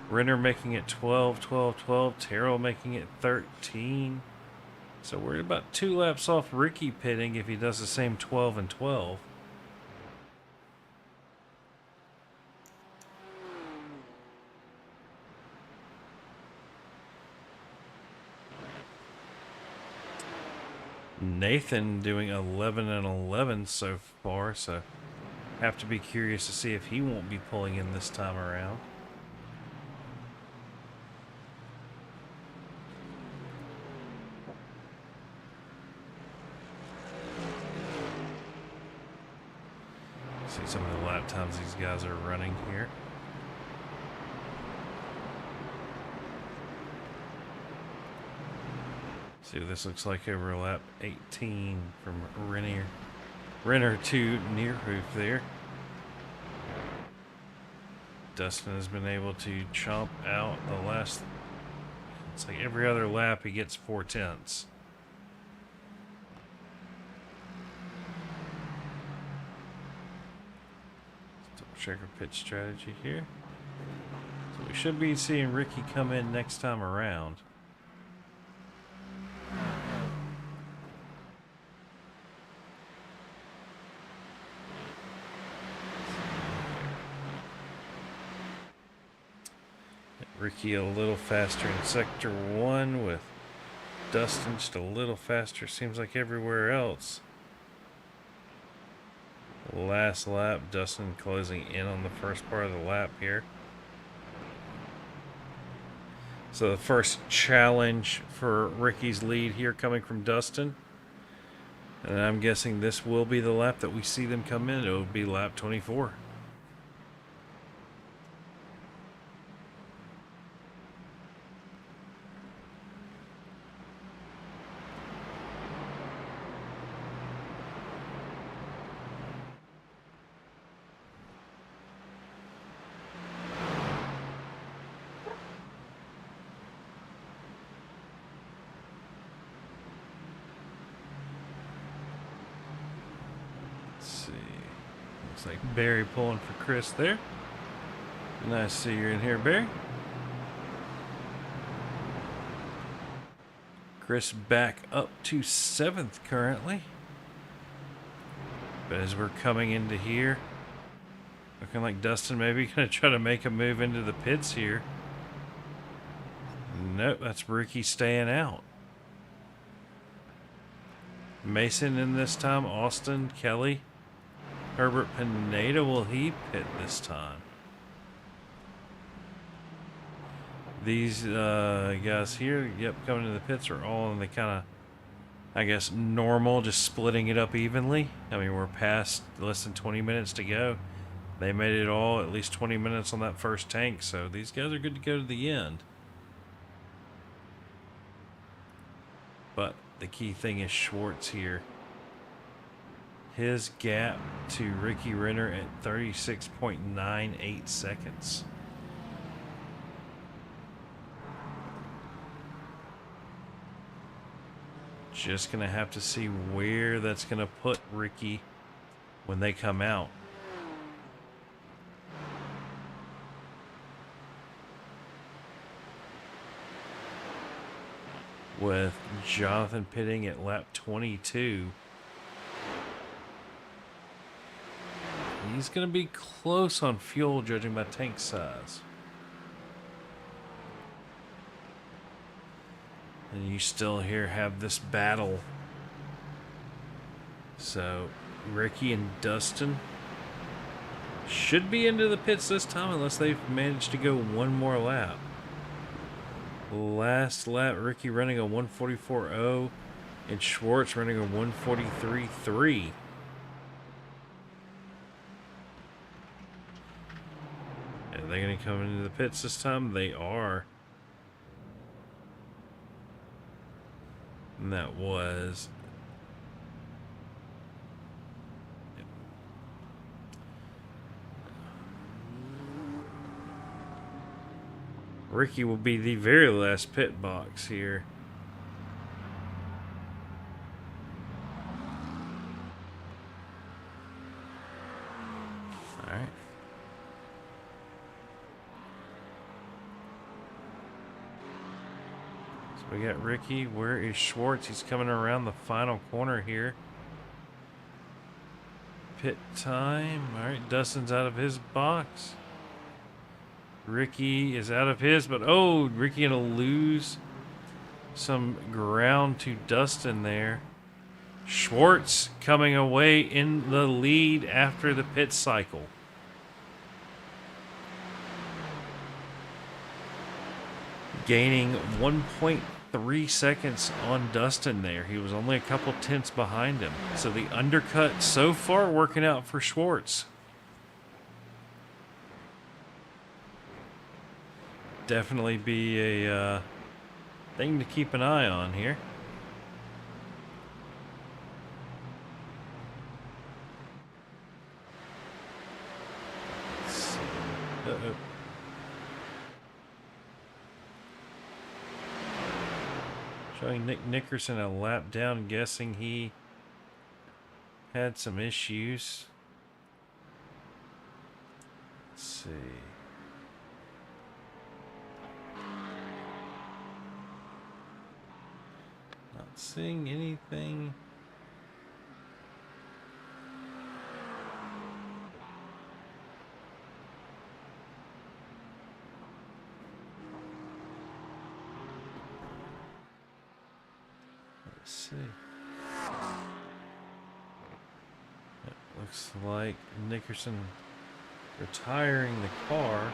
Renner making it 12, 12, 12. Terrell making it 13. So we're about 2 laps off Ricky pitting if he does the same 12 and 12. Nathan doing 11 and 11 so far, so have to be curious to see if he won't be pulling in this time around. See some of the lap times these guys are running here. See what this looks like over lap 18 from Renner to Nearhoof there. Dustin has been able to chomp out the last, it's like every other lap he gets 4/10. Double check our pitch strategy here. So we should be seeing Ricky come in next time around. Ricky a little faster in sector 1 with Dustin just a little faster, seems like everywhere else. Last lap, Dustin closing in on the first part of the lap here. So the first challenge for Ricky's lead here coming from Dustin. And I'm guessing this will be the lap that we see them come in. It will be lap 24. Looks like Barry pulling for Chris there. Nice to see you're in here, Barry. Chris back up to 7th currently. But as we're coming into here, looking like Dustin maybe going to try to make a move into the pits here. Nope, that's Ricky staying out. Mason in this time, Austin, Kelly. Herbert Pineda, will he pit this time? These guys here, yep, coming to the pits are all in the kind of, I guess, normal, just splitting it up evenly. I mean, we're past less than 20 minutes to go. They made it all at least 20 minutes on that first tank, so these guys are good to go to the end. But the key thing is Schwartz here. his gap to Ricky Renner at 36.98 seconds. Just going to have to see where that's going to put Ricky when they come out. With Jonathan pitting at lap 22. He's going to be close on fuel, judging by tank size. And you still here have this battle. So, Ricky and Dustin should be into the pits this time unless they've managed to go one more lap. Last lap, Ricky running a 144.0 and Schwartz running a 143.3. Are they going to come into the pits this time? They are. And that was... Ricky will be the very last pit box here. All right. So we got Ricky. Where is Schwartz? He's coming around the final corner here. Pit time. All right, Dustin's out of his box. Ricky is out of his, but oh, Ricky gonna lose some ground to Dustin there. Schwartz coming away in the lead after the pit cycle. Gaining 1.3 seconds on Dustin there. He was only a couple tenths behind him. So the undercut so far working out for Schwartz. Definitely be a thing to keep an eye on here. Let's see. Uh-oh. Showing Nick Nickerson a lap down, guessing he had some issues. Let's see. Not seeing anything. Let's see. It looks like Nickerson retiring the car.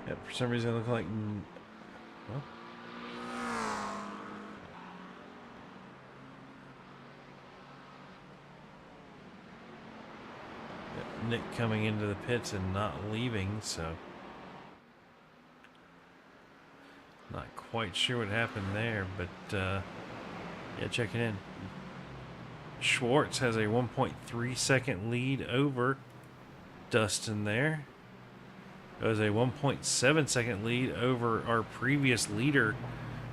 Yeah, for some reason it looked like... Well... Yeah, Nick coming into the pits and not leaving, so... Not quite sure what happened there, but... yeah, checking in. Schwartz has a 1.3 second lead over Dustin there. It was a 1.7 second lead over our previous leader,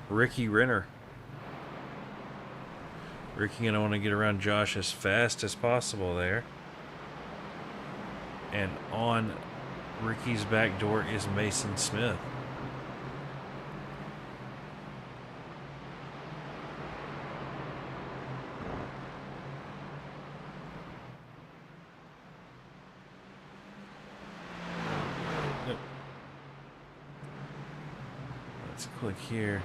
Ricky Renner. Ricky gonna want to get around Josh as fast as possible there. And on Ricky's back door is Mason Smith. Let's click here.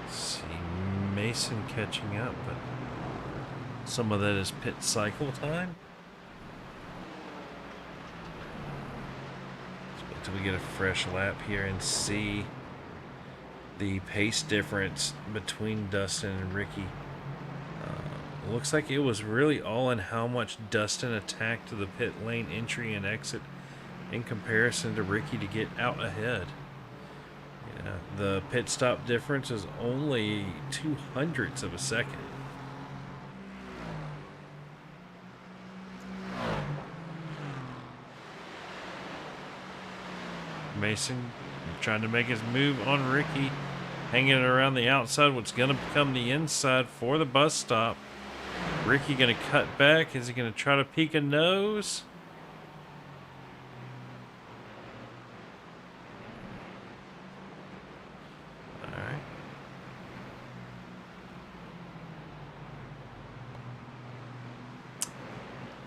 See Mason catching up, but Some of that is pit cycle time. Let's wait till we get a fresh lap here and see the pace difference between Dustin and Ricky. Looks like it was really all in how much Dustin attacked the pit lane entry and exit in comparison to Ricky to get out ahead. Yeah, the pit stop difference is only 0.02 of a second. Mason trying to make his move on Ricky, hanging it around the outside, what's going to become the inside for the bus stop. Ricky going to cut back. Is he going to try to peek a nose? All right.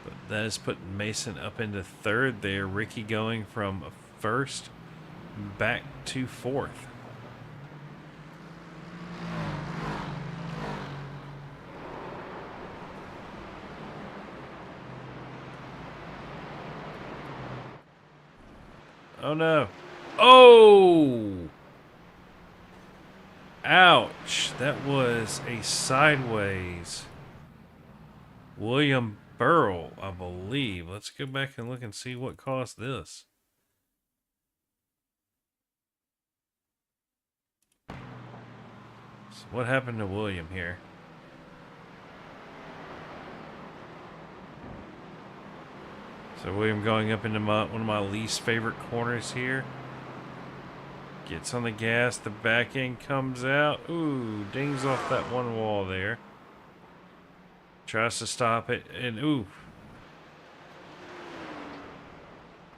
But that is putting Mason up into third there. Ricky going from first back to fourth. Oh no. Oh! Ouch. That was a sideways William Burrell, I believe. Let's go back and look and see what caused this. So what happened to William here? So William going up into one of my least favorite corners here. Gets on the gas, the back end comes out. Ooh, dings off that one wall there. Tries to stop it, and ooh.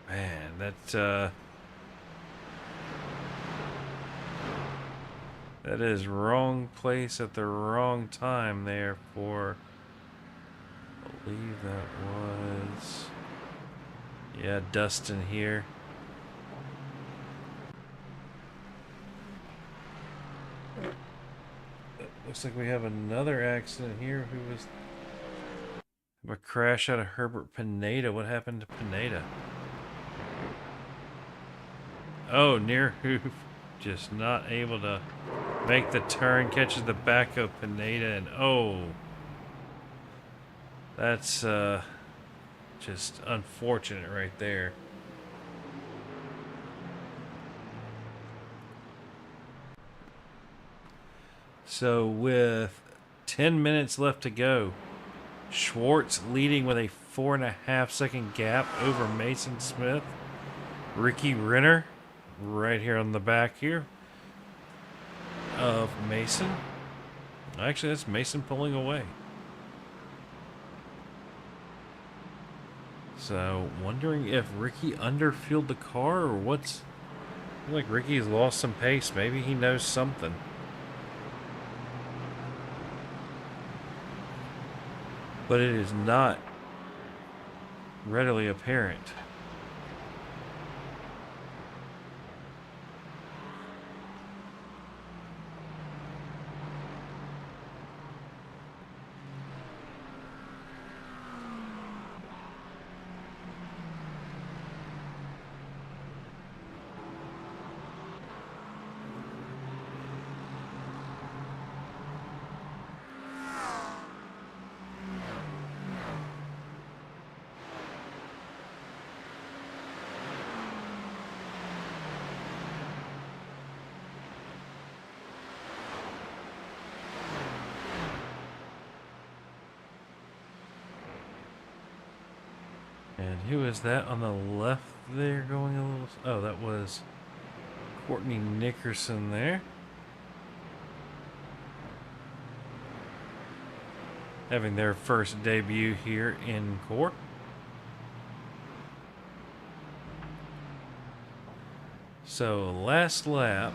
Man, that is wrong place at the wrong time there for, I believe that was, yeah, Dustin here. Looks like we have another accident here. Who was a crash out of Herbert Pineda? What happened to Pineda? Oh, near hoof. Just not able to make the turn. Catches the back of Pineda, and oh, that's just unfortunate right there. So with 10 minutes left to go, Schwartz leading with a 4.5 second gap over Mason Smith. Ricky Renner right here on the back here of Mason. Actually, that's Mason pulling away. So wondering if Ricky underfueled the car or what's, I feel like Ricky's lost some pace. Maybe he knows something. But it is not readily apparent. And who is that on the left there going a little... Oh, that was Courtney Nickerson there. Having their first debut here in court. So, last lap,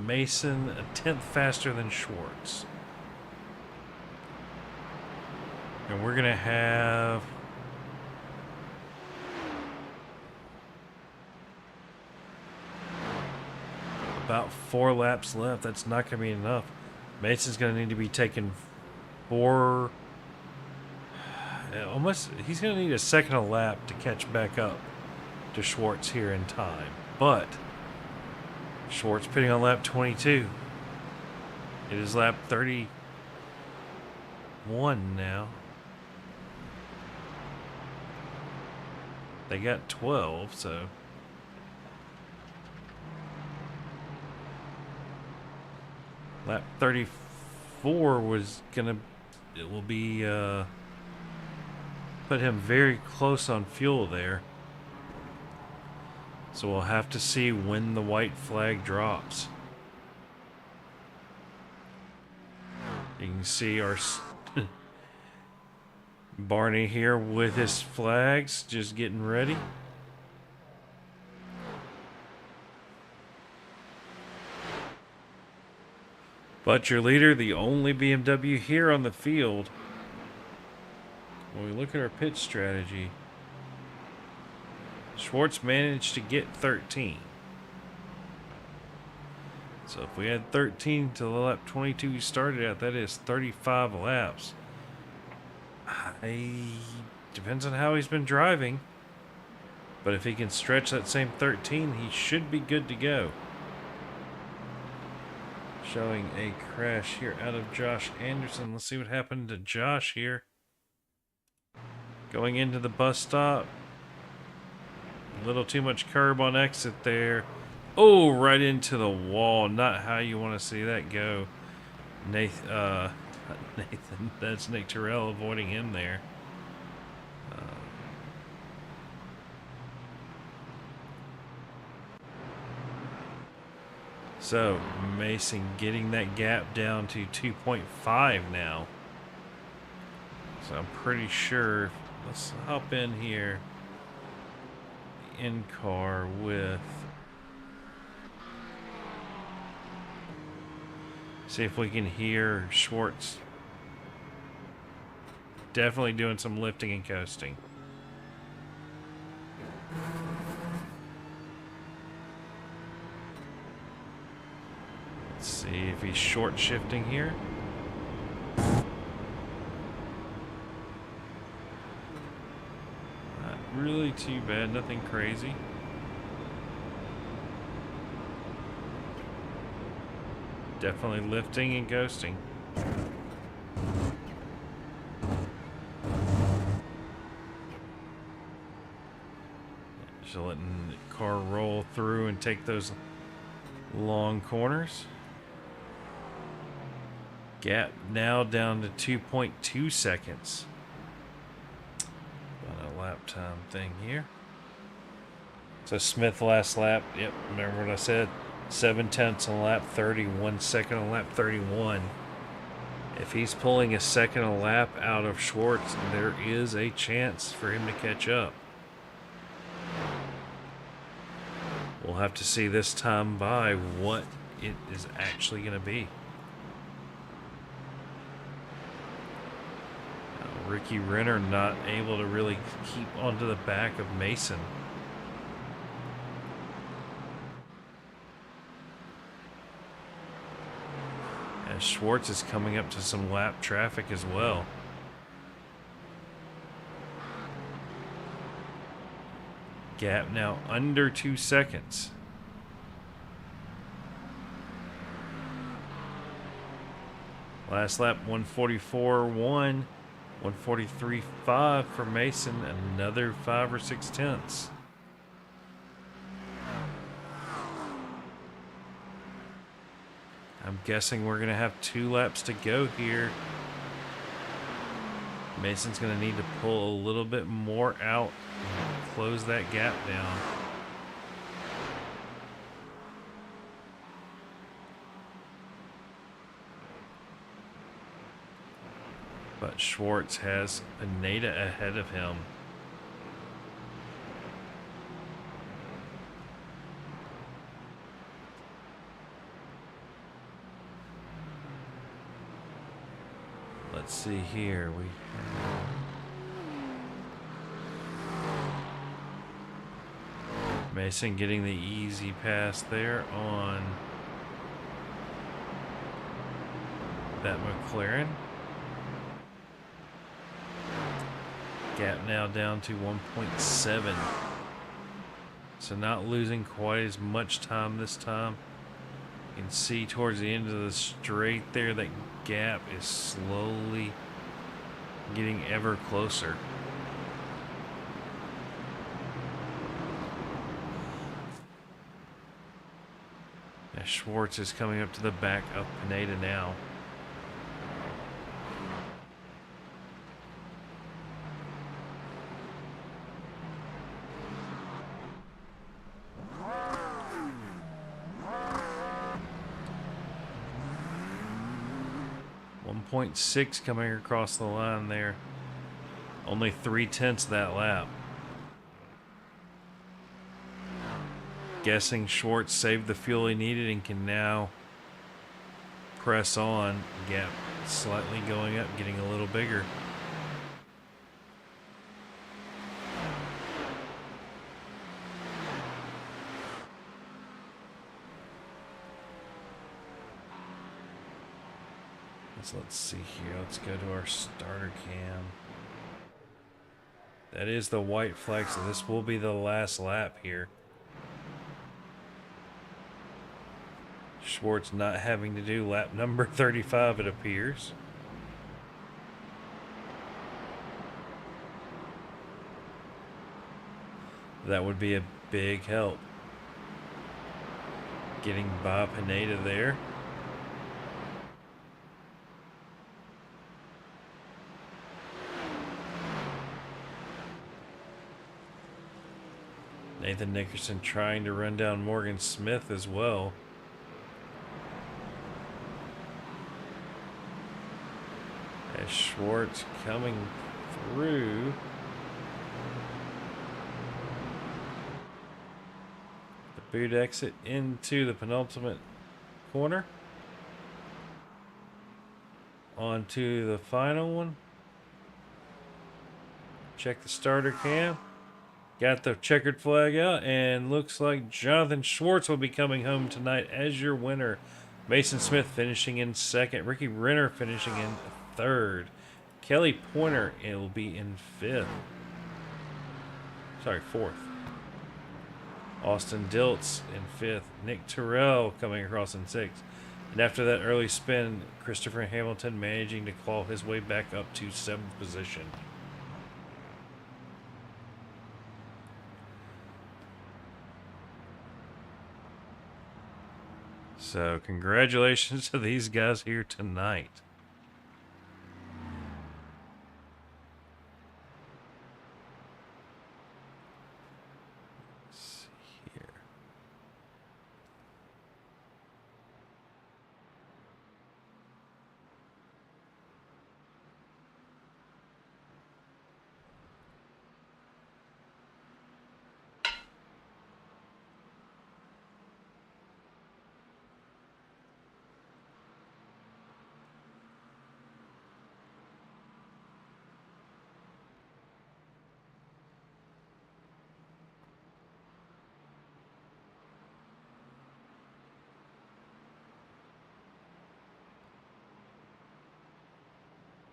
Mason a tenth faster than Schwartz. And we're going to have about 4 laps left. That's not going to be enough. Mason's going to need to be taking 4. Almost, he's going to need a second a lap to catch back up to Schwartz here in time. But Schwartz pitting on lap 22. It is lap 31 now. They got 12, so lap 34 was gonna, it will be put him very close on fuel there. So we'll have to see when the white flag drops. You can see our Barney here with his flags, just getting ready. But your leader, the only BMW here on the field. When we look at our pit strategy, Schwartz managed to get 13. So if we had 13 to the lap 22 we started at, that is 35 laps. Depends on how he's been driving. But if he can stretch that same 13, he should be good to go. Showing a crash here out of Josh Anderson. Let's see what happened to Josh here. Going into the bus stop. A little too much curb on exit there. Oh, right into the wall. Not how you want to see that go. Nathan, that's Nick Terrell avoiding him there. So, Mason getting that gap down to 2.5 now. So I'm pretty sure, let's hop in here. In car with, see if we can hear Schwartz. Definitely doing some lifting and coasting. Let's see if he's short shifting here. Not really too bad, nothing crazy. Definitely lifting and ghosting. Just letting the car roll through and take those long corners. Gap now down to 2.2 seconds. Got a lap time thing here. So Smith last lap. Yep, remember what I said? 7/10 on lap 30, 1 second on lap 31. If he's pulling a second a lap out of Schwartz, there is a chance for him to catch up. We'll have to see this time by what it is actually going to be. Ricky Renner not able to really keep onto the back of Mason. And Schwartz is coming up to some lap traffic as well. Gap now under 2 seconds. Last lap 144.1, 143.5 for Mason, another 5 or 6 tenths. I'm guessing we're going to have 2 laps to go here. Mason's going to need to pull a little bit more out and close that gap down. But Schwartz has Pineda ahead of him. Let's see here. Mason getting the easy pass there on that McLaren. Gap now down to 1.7. So not losing quite as much time this time. You can see towards the end of the straight there, that gap is slowly getting ever closer. Now Schwartz is coming up to the back of Pineda now. .6 coming across the line there. Only 3/10 that lap. Guessing Schwartz saved the fuel he needed and can now press on. Gap slightly going up, getting a little bigger. Let's see here. Let's go to our starter cam. That is the white flag, so this will be the last lap here. Schwartz not having to do lap number 35, it appears. That would be a big help. Getting by Pineda there. Nathan Nickerson trying to run down Morgan Smith as well. As Schwartz coming through. The boot exit into the penultimate corner. Onto the final one. Check the starter cam. Got the checkered flag out, and looks like Jonathan Schwartz will be coming home tonight as your winner. Mason Smith finishing in second. Ricky Renner finishing in third. Kelly Pointer will be in fifth. Sorry, fourth. Austin Diltz in fifth. Nick Terrell coming across in sixth. And after that early spin, Christopher Hamilton managing to claw his way back up to seventh position. So, congratulations to these guys here tonight. Let's see here.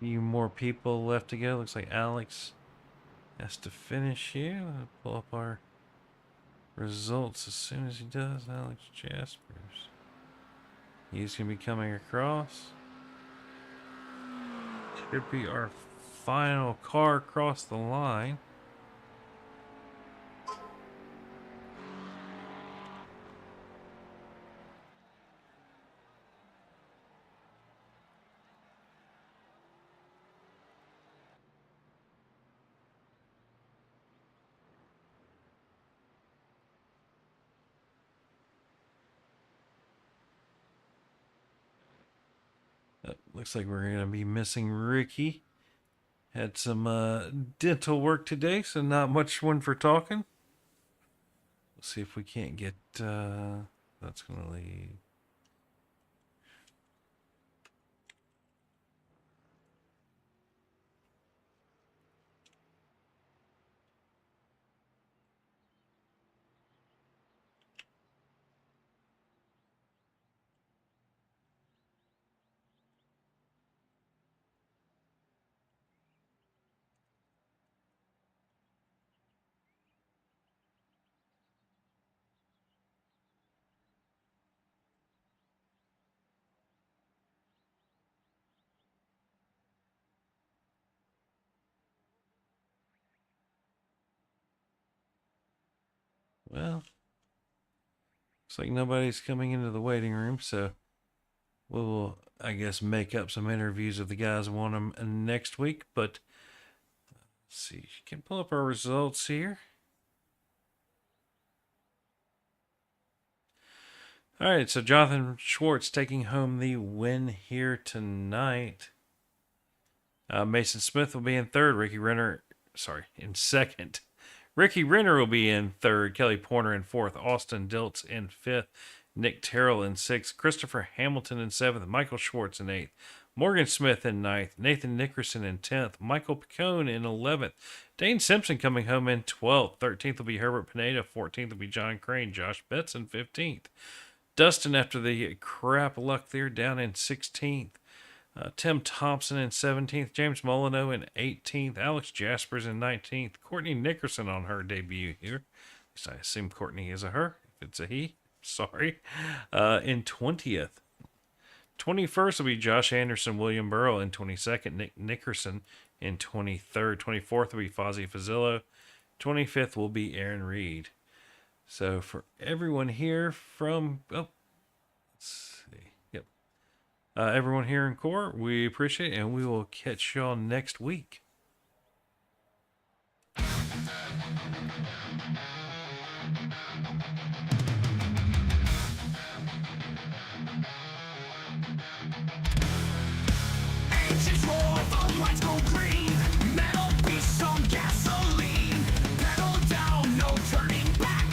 Few more people left to go. Looks like Alex has to finish here. I'll pull up our results as soon as he does. Alex Jaspers. He's going to be coming across. Should be our final car across the line. Looks like we're going to be missing Ricky. Had some dental work today, so not much one for talking. We'll see if we can't get... that's going to leave. Well, looks like nobody's coming into the waiting room, so we'll, I guess, make up some interviews if the guys want them next week. But let's see, you can pull up our results here. All right, so Jonathan Schwartz taking home the win here tonight. Mason Smith will be in third. In second. Ricky Renner will be in third. Kelly Porter in fourth. Austin Diltz in fifth. Nick Terrell in sixth. Christopher Hamilton in seventh. Michael Schwartz in eighth. Morgan Smith in ninth. Nathan Nickerson in 10th. Michael Picone in 11th. Dane Simpson coming home in 12th. 13th will be Herbert Pineda. 14th will be John Crane. Josh Betts in 15th. Dustin, after the crap luck there, down in 16th. Tim Thompson in 17th. James Molyneux in 18th. Alex Jaspers in 19th. Courtney Nickerson on her debut here. At least I assume Courtney is a her. If it's a he, sorry. In 20th. 21st will be Josh Anderson, William Burrow in 22nd. Nick Nickerson in 23rd. 24th will be Fozzie Fazzillo. 25th will be Aaron Reed. So for everyone here from, let's see, yep. Everyone here in core, we appreciate it, and we will catch y'all next week. Engines roar, the lights go green. Metal beasts on gasoline. Pedal down, no turning back.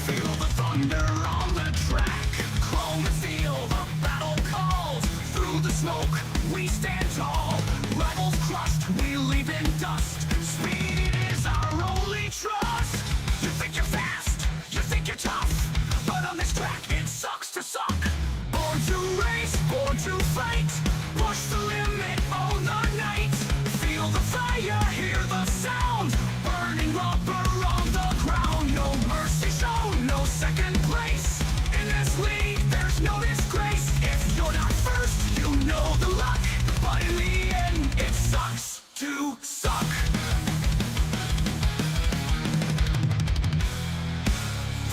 Feel the thunder on the track. Chrome and steel, the battle calls. Through the smoke, we stand tall. Rivals crushed, we leave in dust. Speed is our only trust. You think you're fast, you think you're tough, but on this track it sucks to suck. Born to race, born to fight. Push the limit, own the night. Feel the fire, hear the sound. Burning rubber on the ground. No mercy shown, no second place. In this league, there's no disgrace. If you're not first, you know the luck. But in the end, it sucks to suck.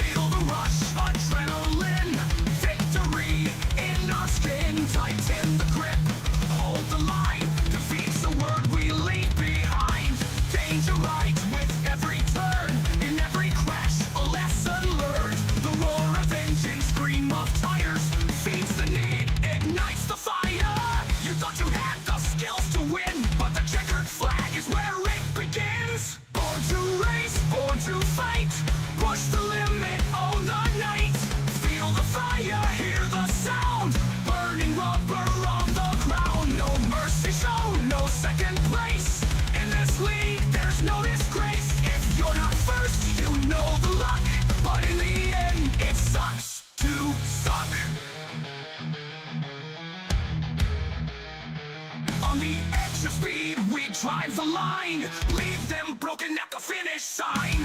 Feel the rush, adrenaline. Victory in our skin. Tighten the grip, hold the line. Defeat's the word we leave behind. Danger right with every turn. In every crash, a lesson learned. The roar of engines, scream of tires. Feeds the need, ignites the fire. You thought you had the skills to win, but the checkered flag is where it begins. Born to race, born to fight. Push the limit, own the night. Feel the fire, hear the sound. Burning rubber on the ground. No mercy shown, no second place. In this league, there's no disgrace. If you're not first, you know the luck. But in the end, it sucks to suck. On the edge of speed, we drive the line. Leave them broken at the finish sign.